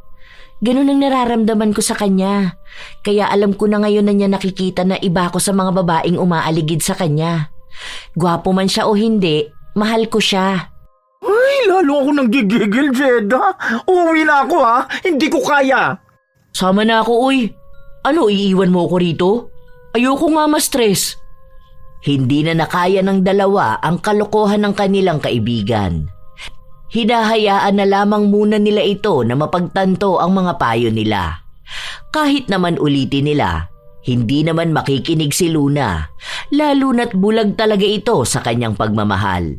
Ganun ang nararamdaman ko sa kanya. Kaya alam ko na ngayon na niya nakikita na iba ko sa mga babaeng umaaligid sa kanya. Gwapo man siya o hindi, mahal ko siya. Ay, lalo ako nang gigigil, Jeda. Uuwi na ako ha. Hindi ko kaya. Sama na ako, uy. Ano, iiwan mo ko rito? Ayoko nga ma-stress. Hindi na nakaya ng dalawa ang kalokohan ng kanilang kaibigan. Hinahayaan na lamang muna nila ito na mapagtanto ang mga payo nila. Kahit naman ulitin nila, hindi naman makikinig si Luna, lalo na't bulag talaga ito sa kanyang pagmamahal.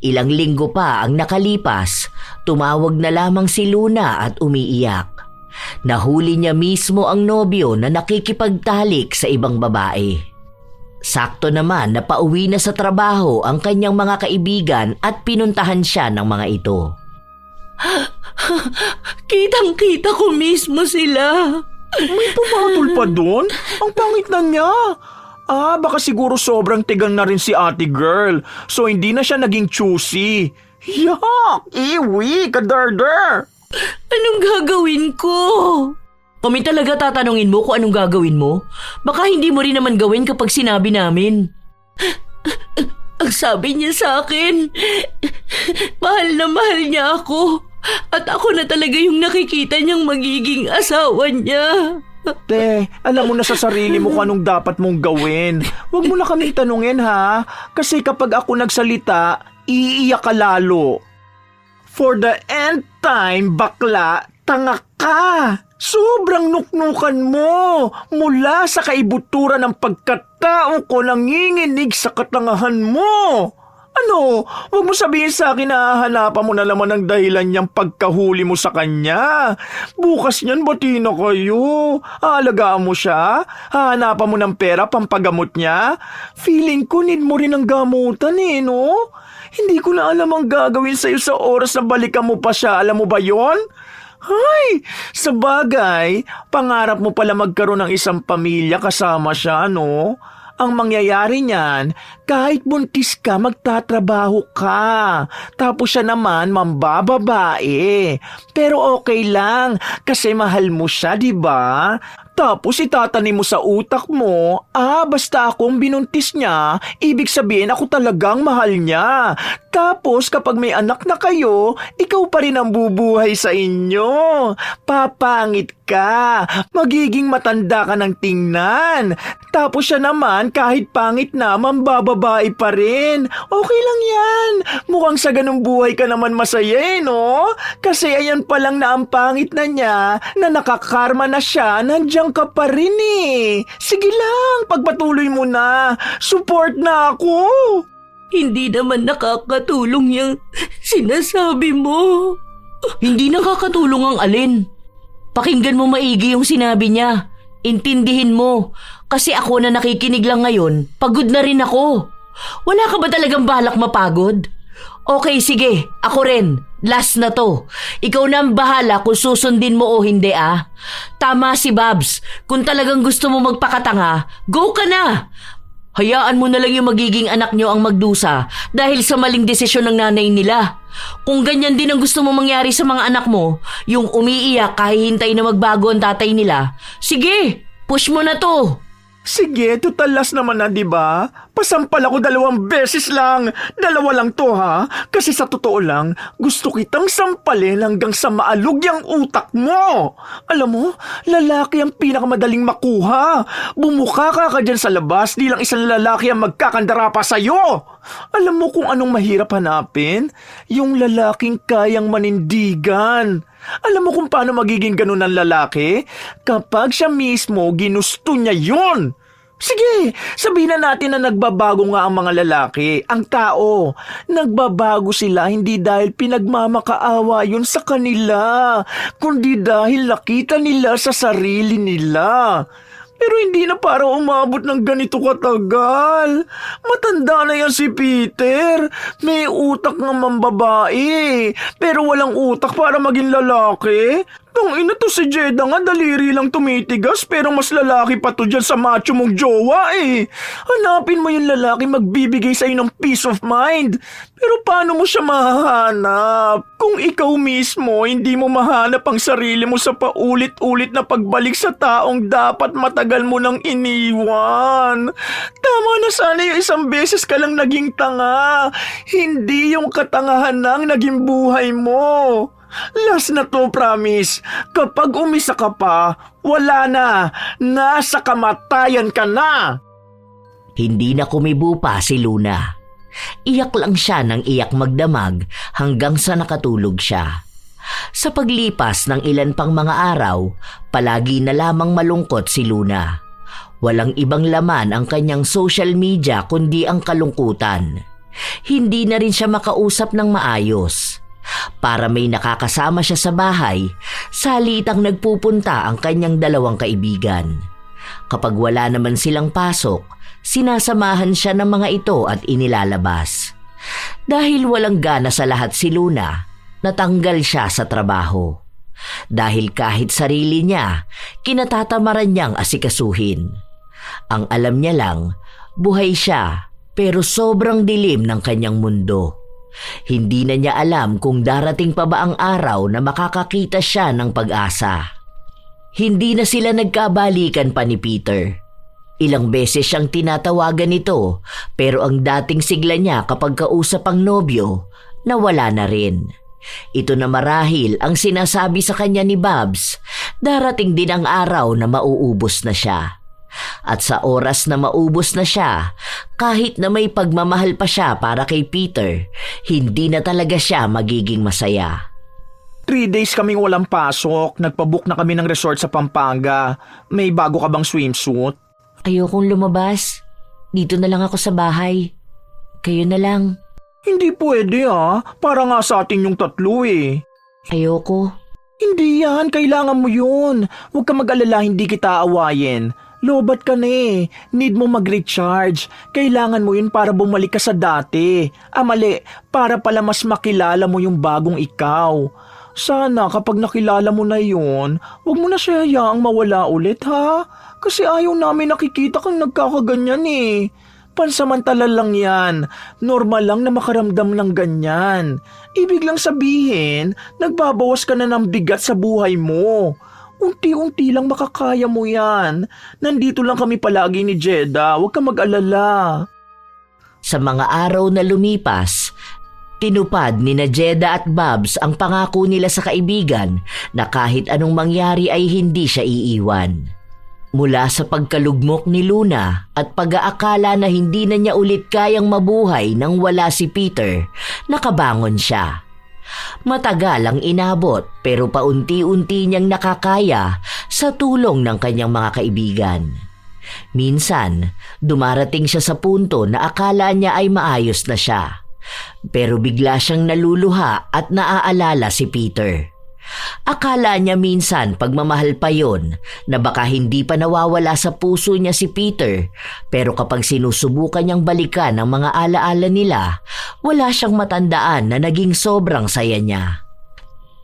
Ilang linggo pa ang nakalipas, tumawag na lamang si Luna at umiiyak. Nahuli niya mismo ang nobyo na nakikipagtalik sa ibang babae. Sakto naman na pauwi na sa trabaho ang kanyang mga kaibigan at pinuntahan siya ng mga ito. Kitang-kita ko mismo sila. May pumatol pa doon? Ang pangit na niya. Baka siguro sobrang tigang na rin si ate girl, so hindi na siya naging choosy. Yak! Iwi! Kadarder! Anong gagawin ko? Kami talaga tatanungin mo kung anong gagawin mo? Baka hindi mo rin naman gawin kapag sinabi namin. Ang sabi niya sa akin, mahal na mahal niya ako. At ako na talaga yung nakikita niyang magiging asawa niya. Te, alam mo na sa sarili mo kung anong dapat mong gawin. Huwag mo na kami tanungin ha. Kasi kapag ako nagsalita, iiyak ka lalo. For the end time, bakla, tanga ka. Sobrang nuknukan mo. Mula sa kaibuturan ng pagkatao ko nanginginig sa katangahan mo. Ano? Huwag mo sabihin sa akin na hahanapan mo na naman ang dahilan niyang pagkahuli mo sa kanya. Bukas niyan bati na kayo. Aalagaan mo siya? Hahanapan mo ng pera pampagamot niya? Feeling ko need mo rin ang gamutan no? Hindi ko na alam ang gagawin sa'yo sa oras na balikan mo pa siya. Alam mo ba yon? Ay, sa bagay, pangarap mo pala magkaroon ng isang pamilya kasama siya, no? Ang mangyayari niyan, kahit buntis ka, magtatrabaho ka. Tapos siya naman, mambababae. Pero okay lang, kasi mahal mo siya, di ba? Tapos itatanim mo sa utak mo, basta akong binuntis niya, ibig sabihin ako talagang mahal niya. Tapos kapag may anak na kayo, ikaw pa rin ang bubuhay sa inyo. Papangit ka, magiging matanda ka ng tingnan. Tapos siya naman kahit pangit na, mambababae pa rin. Okay lang yan. Mukhang sa ganung buhay ka naman masaya no? Kasi ayan pa lang na ang pangit na niya, na nakakarma na siya, nandiyan ka pa rin eh. Sige lang, pagpatuloy mo na. Support na ako. Hindi naman nakakatulong yung sinasabi mo. Hindi nakakatulong ang alin. Pakinggan mo maigi yung sinabi niya. Intindihin mo. Kasi ako na nakikinig lang ngayon, pagod na rin ako. Wala ka ba talagang balak mapagod? Okay, sige. Ako rin. Last na to. Ikaw na ang bahala kung susundin mo o hindi Tama si Babs. Kung talagang gusto mo magpakatanga, go ka na. Hayaan mo na lang yung magiging anak nyo ang magdusa dahil sa maling desisyon ng nanay nila. Kung ganyan din ang gusto mo mangyari sa mga anak mo, yung umiiyak kahihintay na magbago ang tatay nila, sige, push mo na to. Sige, tutalas naman na, di ba? Pasampal ako 2 beses lang. 2 lang to, ha? Kasi sa totoo lang, gusto kitang sampalin hanggang sa maalog yung utak mo. Alam mo, lalaki ang pinakamadaling makuha. Bumuka ka dyan sa labas, di lang isang lalaki ang magkakandara pa sa'yo. Alam mo kung anong mahirap hanapin? Yung lalaking kayang manindigan. Alam mo kung paano magiging ganun ang lalaki? Kapag siya mismo ginusto niya yun. Sige, sabihin na natin na nagbabago nga ang mga lalaki, ang tao. Nagbabago sila hindi dahil pinagmamakaawa yun sa kanila, kundi dahil nakita nila sa sarili nila. Pero hindi na para umabot ng ganito katagal. Matanda na yan si Peter. May utak ng mambabae, pero walang utak para maging lalaki. Tangina to si Jeda nga, daliri lang tumitigas pero mas lalaki pa to dyan sa macho mong jowa eh. Hanapin mo yung lalaki magbibigay sa'yo ng peace of mind. Pero paano mo siya mahahanap? Kung ikaw mismo hindi mo mahanap ang sarili mo sa paulit-ulit na pagbalik sa taong dapat matagal mo nang iniwan. Tama na sana yung 1 beses ka lang naging tanga. Hindi yung katangahan nang naging buhay mo. Last na to, promise. Kapag umisa ka pa, wala na. Nasa kamatayan ka na. Hindi na kumibo pa si Luna. Iyak lang siya ng iyak magdamag hanggang sa nakatulog siya. Sa paglipas ng ilan pang mga araw, palagi na lamang malungkot si Luna. Walang ibang laman ang kanyang social media kundi ang kalungkutan. Hindi na rin siya makausap ng maayos. Para may nakakasama siya sa bahay, salitang nagpupunta ang kanyang 2 kaibigan. Kapag wala naman silang pasok, sinasamahan siya ng mga ito at inilalabas. Dahil walang gana sa lahat si Luna, natanggal siya sa trabaho. Dahil kahit sarili niya, kinatatamaran niyang asikasuhin. Ang alam niya lang, buhay siya pero sobrang dilim ng kanyang mundo. Hindi na niya alam kung darating pa ba ang araw na makakakita siya ng pag-asa. Hindi na sila nagkabalikan pa ni Peter. Ilang beses siyang tinatawagan nito pero ang dating sigla niya kapag kausap ang nobyo, nawala na rin. Ito na marahil ang sinasabi sa kanya ni Babs, darating din ang araw na mauubos na siya. At sa oras na maubos na siya, kahit na may pagmamahal pa siya para kay Peter, hindi na talaga siya magiging masaya. 3 days kaming walang pasok. Nagpabook na kami ng resort sa Pampanga. May bago ka bang swimsuit? Ayokong lumabas. Dito na lang ako sa bahay. Kayo na lang. Hindi pwede para nga sa atin yung 3 eh. Ayoko. Hindi yan, kailangan mo yun. Huwag ka mag-alala, hindi kita aawayin. Lobat ka na eh. Need mo mag-recharge. Kailangan mo yun para bumalik ka sa dati. Mali, para pala mas makilala mo yung bagong ikaw. Sana kapag nakilala mo na yun, huwag mo na siya hayaang mawala ulit ha. Kasi ayaw namin nakikita kang nagkakaganyan eh. Pansamantala lang yan. Normal lang na makaramdam ng ganyan. Ibig lang sabihin, nagbabawas ka na ng bigat sa buhay mo. Unti-unti lang makakaya mo yan. Nandito lang kami palagi ni Jeda. Huwag kang mag-alala. Sa mga araw na lumipas, tinupad ni na Jeda at Babs ang pangako nila sa kaibigan na kahit anong mangyari ay hindi siya iiwan. Mula sa pagkalugmok ni Luna at pag-aakala na hindi na niya ulit kayang mabuhay nang wala si Peter, nakabangon siya. Matagal ang inabot pero paunti-unti niyang nakakaya sa tulong ng kanyang mga kaibigan. Minsan, dumarating siya sa punto na akala niya ay maayos na siya. Pero bigla siyang naluluha at naaalala si Peter. Akala niya minsan pagmamahal pa yon na baka hindi pa nawawala sa puso niya si Peter, pero kapag sinusubukan niyang balikan ang mga alaala nila, wala siyang matandaan na naging sobrang saya niya.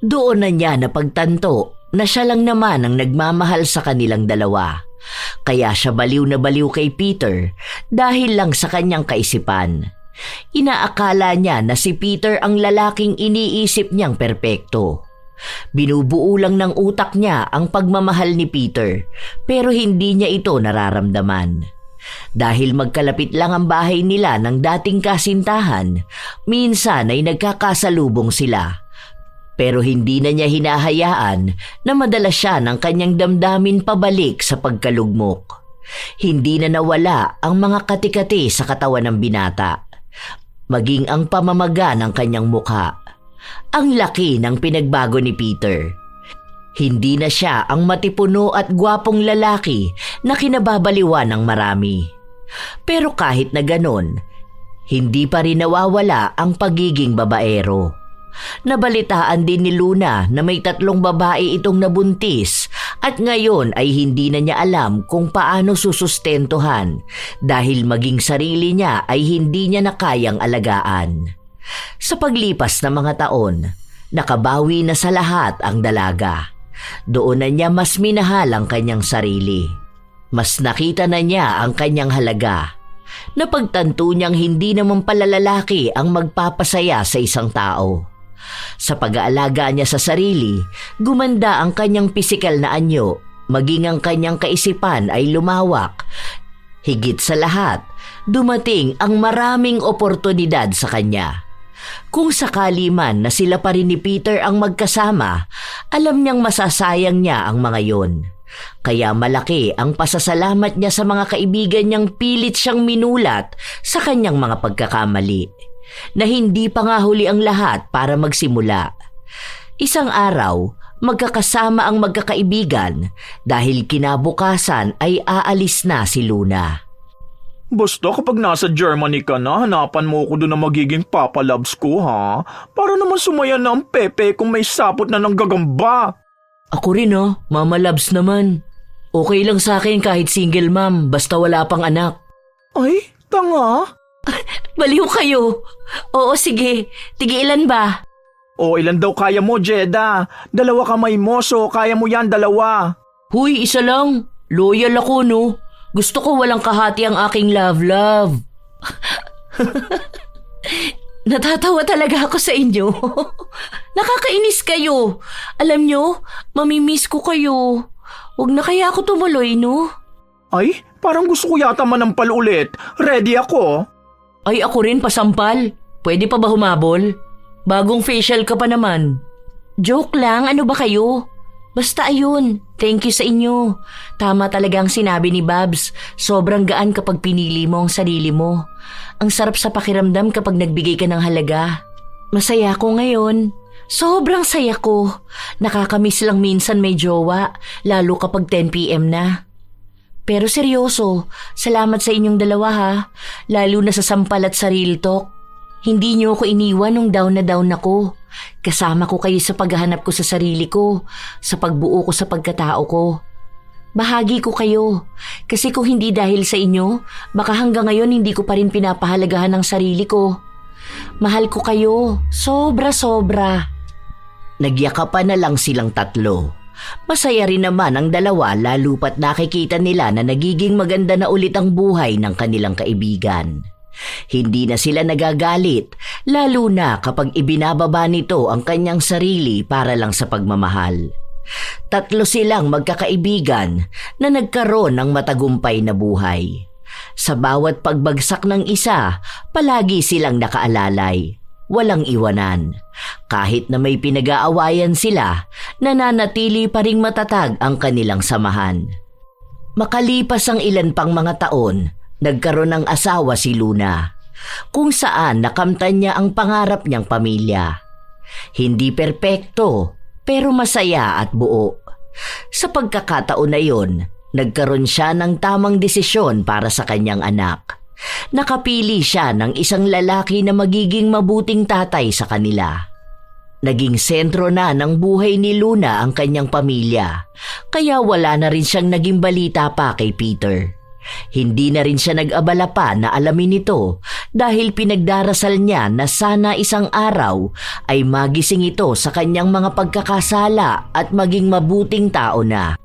Doon na niya napagtanto na siya lang naman ang nagmamahal sa kanilang dalawa. Kaya siya baliw na baliw kay Peter dahil lang sa kanyang kaisipan. Inaakala niya na si Peter ang lalaking iniisip niyang perpekto. Binubuo lang ng utak niya ang pagmamahal ni Peter pero hindi niya ito nararamdaman. Dahil magkalapit lang ang bahay nila ng dating kasintahan, minsan ay nagkakasalubong sila. Pero hindi na niya hinahayaan na madala siya ng kanyang damdamin pabalik sa pagkalugmok. Hindi na nawala ang mga kati-kati sa katawan ng binata, maging ang pamamaga ng kanyang mukha. Ang laki ng pinagbago ni Peter. Hindi na siya ang matipuno at gwapong lalaki na kinababaliwan ng marami. Pero kahit na ganon, hindi pa rin nawawala ang pagiging babaero. Nabalitaan din ni Luna na may 3 babae itong nabuntis at ngayon ay hindi na niya alam kung paano susustentuhan dahil maging sarili niya ay hindi niya na kayang alagaan. Sa paglipas ng mga taon, nakabawi na sa lahat ang dalaga. Doon na niya mas minahal ang kanyang sarili. Mas nakita na niya ang kanyang halaga. Napagtanto niyang hindi naman pala lalaki ang magpapasaya sa isang tao. Sa pag-aalaga niya sa sarili, gumanda ang kanyang pisikal na anyo, maging ang kanyang kaisipan ay lumawak. Higit sa lahat, dumating ang maraming oportunidad sa kanya. Kung sakali man na sila pa rin ni Peter ang magkasama, alam niyang masasayang niya ang mga yon. Kaya malaki ang pasasalamat niya sa mga kaibigan niyang pilit siyang minulat sa kanyang mga pagkakamali, na hindi pa nga huli ang lahat para magsimula. Isang araw, magkakasama ang magkakaibigan dahil kinabukasan ay aalis na si Luna. Basta kapag nasa Germany ka na, hanapan mo ako doon na magiging Papa Loves ko, ha? Para naman sumaya na ang Pepe kung may sapot na ng gagamba. Ako rin Mama Loves naman. Okay lang sa akin kahit single mom, basta wala pang anak. Ay, tanga. Baliw kayo. Oo sige, tigilan ba? O ilan daw kaya mo, Jeda? 2 kamay mo, so kaya mo yan 2. Huy, isa lang. Loyal ako, no? Gusto ko walang kahati ang aking love. Natatawa talaga ako sa inyo. Nakakainis kayo. Alam nyo, mamimiss ko kayo. Huwag na kaya ako tumuloy, no? Ay, parang gusto ko yata manampal ulit. Ready ako. Ay, ako rin pasampal. Pwede pa ba humabol? Bagong facial ka pa naman. Joke lang, ano ba kayo? Basta ayun, thank you sa inyo. Tama talaga ang sinabi ni Babs. Sobrang gaan kapag pinili mo ang sarili mo. Ang sarap sa pakiramdam kapag nagbigay ka ng halaga. Masaya ko ngayon. Sobrang saya ko. Nakakamiss lang minsan may jowa, lalo kapag 10 PM na. Pero seryoso, salamat sa inyong dalawa ha. Lalo na sa sampal at sa real talk. Hindi niyo ako iniwan nung down na down ako. Kasama ko kayo sa paghahanap ko sa sarili ko, sa pagbuo ko sa pagkatao ko. Bahagi ko kayo, kasi kung hindi dahil sa inyo, baka hanggang ngayon hindi ko pa rin pinapahalagahan ang sarili ko. Mahal ko kayo, sobra-sobra. Nagyakapan na lang silang 3. Masaya rin naman ang 2 lalo pat nakikita nila na nagiging maganda na ulit ang buhay ng kanilang kaibigan. Hindi na sila nagagalit, lalo na kapag ibinababa nito ang kanyang sarili para lang sa pagmamahal. Tatlo silang magkakaibigan na nagkaroon ng matagumpay na buhay. Sa bawat pagbagsak ng isa, palagi silang nakaalalay. Walang iwanan. Kahit na may pinag-aawayan sila, nananatili pa ring matatag ang kanilang samahan. Makalipas ang ilan pang mga taon, nagkaroon ng asawa si Luna, kung saan nakamtan niya ang pangarap niyang pamilya. Hindi perpekto, pero masaya at buo. Sa pagkakataon na yon, nagkaroon siya ng tamang desisyon para sa kanyang anak. Nakapili siya ng isang lalaki na magiging mabuting tatay sa kanila. Naging sentro na ng buhay ni Luna ang kanyang pamilya, kaya wala na rin siyang naging balita pa kay Peter. Hindi na rin siya nag-abala pa na alamin ito dahil pinagdarasal niya na sana isang araw ay magising ito sa kanyang mga pagkakasala at maging mabuting tao na.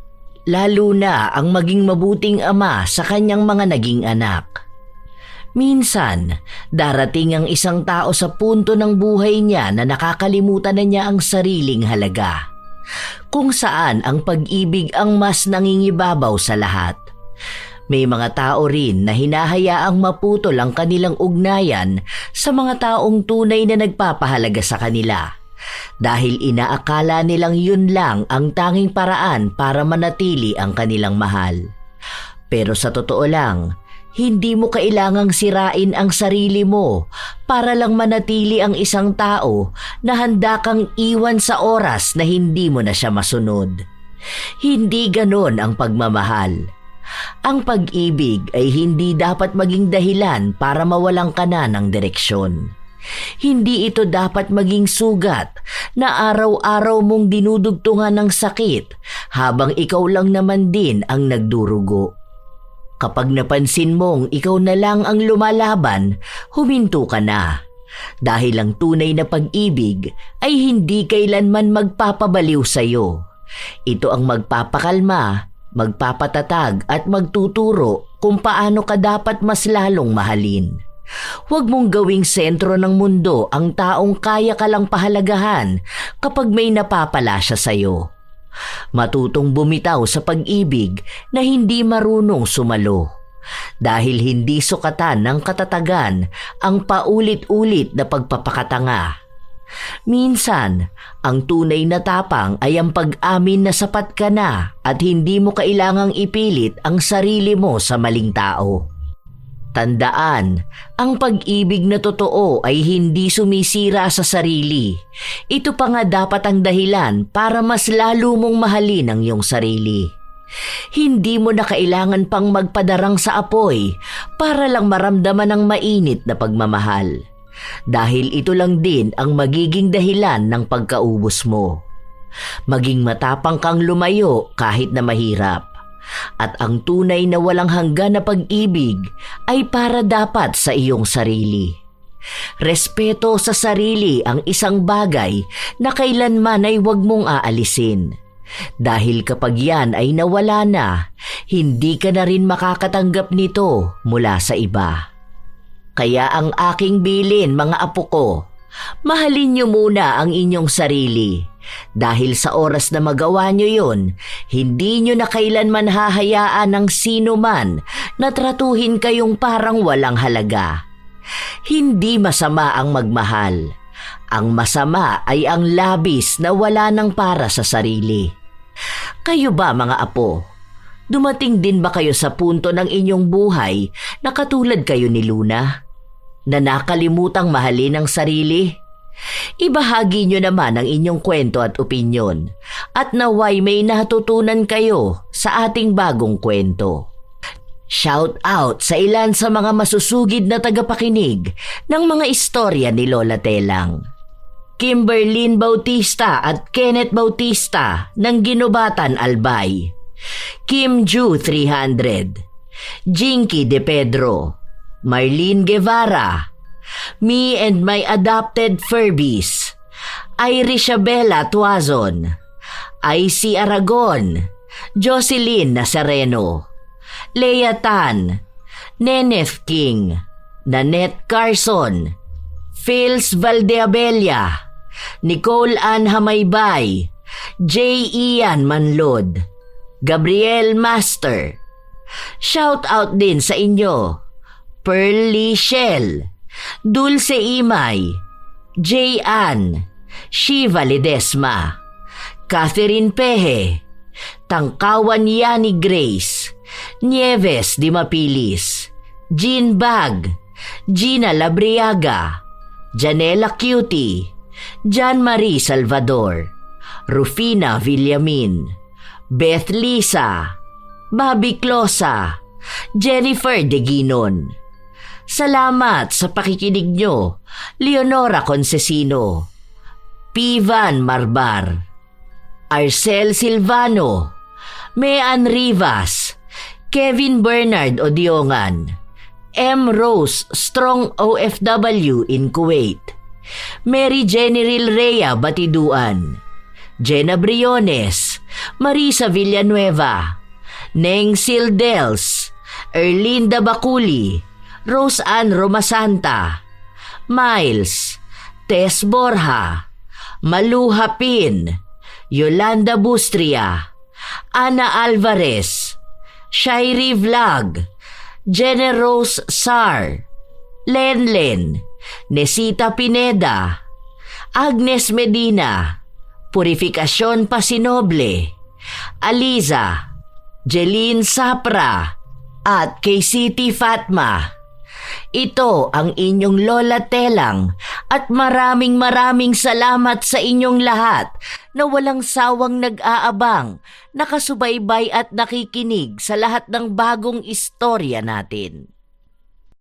Lalo na ang maging mabuting ama sa kanyang mga naging anak. Minsan, darating ang isang tao sa punto ng buhay niya na nakakalimutan na niya ang sariling halaga. Kung saan ang pag-ibig ang mas nangingibabaw sa lahat. May mga tao rin na hinahayaang maputol ang kanilang ugnayan sa mga taong tunay na nagpapahalaga sa kanila. Dahil inaakala nilang yun lang ang tanging paraan para manatili ang kanilang mahal. Pero sa totoo lang, hindi mo kailangang sirain ang sarili mo para lang manatili ang isang tao na handa kang iwan sa oras na hindi mo na siya masunod. Hindi ganon ang pagmamahal. Ang pag-ibig ay hindi dapat maging dahilan para mawalan ka na ng direksyon. Hindi ito dapat maging sugat na araw-araw mong dinudugtungan ng sakit habang ikaw lang naman din ang nagdurugo. Kapag napansin mong ikaw na lang ang lumalaban, huminto ka na. Dahil ang tunay na pag-ibig ay hindi kailanman magpapabaliw sa iyo. Ito ang magpapakalma, magpapatatag at magtuturo kung paano ka dapat mas lalong mahalin. Huwag mong gawing sentro ng mundo ang taong kaya ka lang pahalagahan kapag may napapala siya sa iyo. Matutong bumitaw sa pag-ibig na hindi marunong sumalo. Dahil hindi sukatan ng katatagan ang paulit-ulit na pagpapakatanga. Minsan, ang tunay na tapang ay ang pag-amin na sapat ka na at hindi mo kailangang ipilit ang sarili mo sa maling tao. Tandaan, ang pag-ibig na totoo ay hindi sumisira sa sarili. Ito pa nga dapat ang dahilan para mas lalo mong mahalin ang iyong sarili. Hindi mo na kailangan pang magpadarang sa apoy para lang maramdaman ang mainit na pagmamahal. Dahil ito lang din ang magiging dahilan ng pagkaubos mo. Maging matapang kang lumayo kahit na mahirap. At ang tunay na walang hanggan na pag-ibig ay para dapat sa iyong sarili. Respeto sa sarili ang isang bagay na kailanman ay huwag mong aalisin. Dahil kapag yan ay nawala na, hindi ka na rin makakatanggap nito mula sa iba. Kaya ang aking bilin, mga apo ko, mahalin niyo muna ang inyong sarili. Dahil sa oras na magawa nyo yun, hindi nyo na kailanman hahayaan ng sino man na tratuhin kayong parang walang halaga. Hindi masama ang magmahal. Ang masama ay ang labis na wala ng para sa sarili. Kayo ba mga apo? Dumating din ba kayo sa punto ng inyong buhay na katulad kayo ni Luna? Na nakalimutang mahalin ang sarili? Ibahagi nyo naman ang inyong kwento at opinyon at naway may natutunan kayo sa ating bagong kwento. Shout out sa ilan sa mga masusugid na tagapakinig ng mga istorya ni Lola Telang. Kimberlyn Bautista at Kenneth Bautista ng Ginubatan, Albay. Kim Ju 300. Jinky De Pedro. Marlene Guevara. Me and my adopted Furbies. Irisabela Tuazon. IC Aragon. Jocelyn Nazareno. Lea Tan. Neneth King. Nanette Carson. Phils Valdeabella. Nicole Ann Hamaybay. J. Ian Manlod, Gabriel Master. Shout out din sa inyo, Pearl Lee Shell, Dulce Imay, J. Ann, Shiva Ledesma, Catherine Pehe, Tangkawan Yani Grace, Nieves Di Mapilis, Jean Bag, Gina Labriaga, Janela Cutie, Jan Marie Salvador, Rufina Villamin, Beth Lisa, Bobby Closa, Jennifer Deginon. Salamat sa pakikinig nyo, Leonora Concesino, Pivan Marbar, Arcel Silvano, Mean Rivas, Kevin Bernard Odiongan, M. Rose Strong OFW in Kuwait, Mary Generil Rhea Batiduan, Jenna Briones, Marisa Villanueva, Neng Sildels, Erlinda Baculi, Rose Ann Romasanta, Miles, Tess Borja, Malu Hapin, Yolanda Bustria, Ana Alvarez, Shairi Vlog, Generose Sar, Lenlen, Nesita Pineda, Agnes Medina, Purificacion Pasinoble, Aliza, Jeline Sapra, at kay City Fatma. Ito ang inyong Lola Telang at maraming salamat sa inyong lahat na walang sawang nag-aabang, nakasubaybay at nakikinig sa lahat ng bagong istorya natin.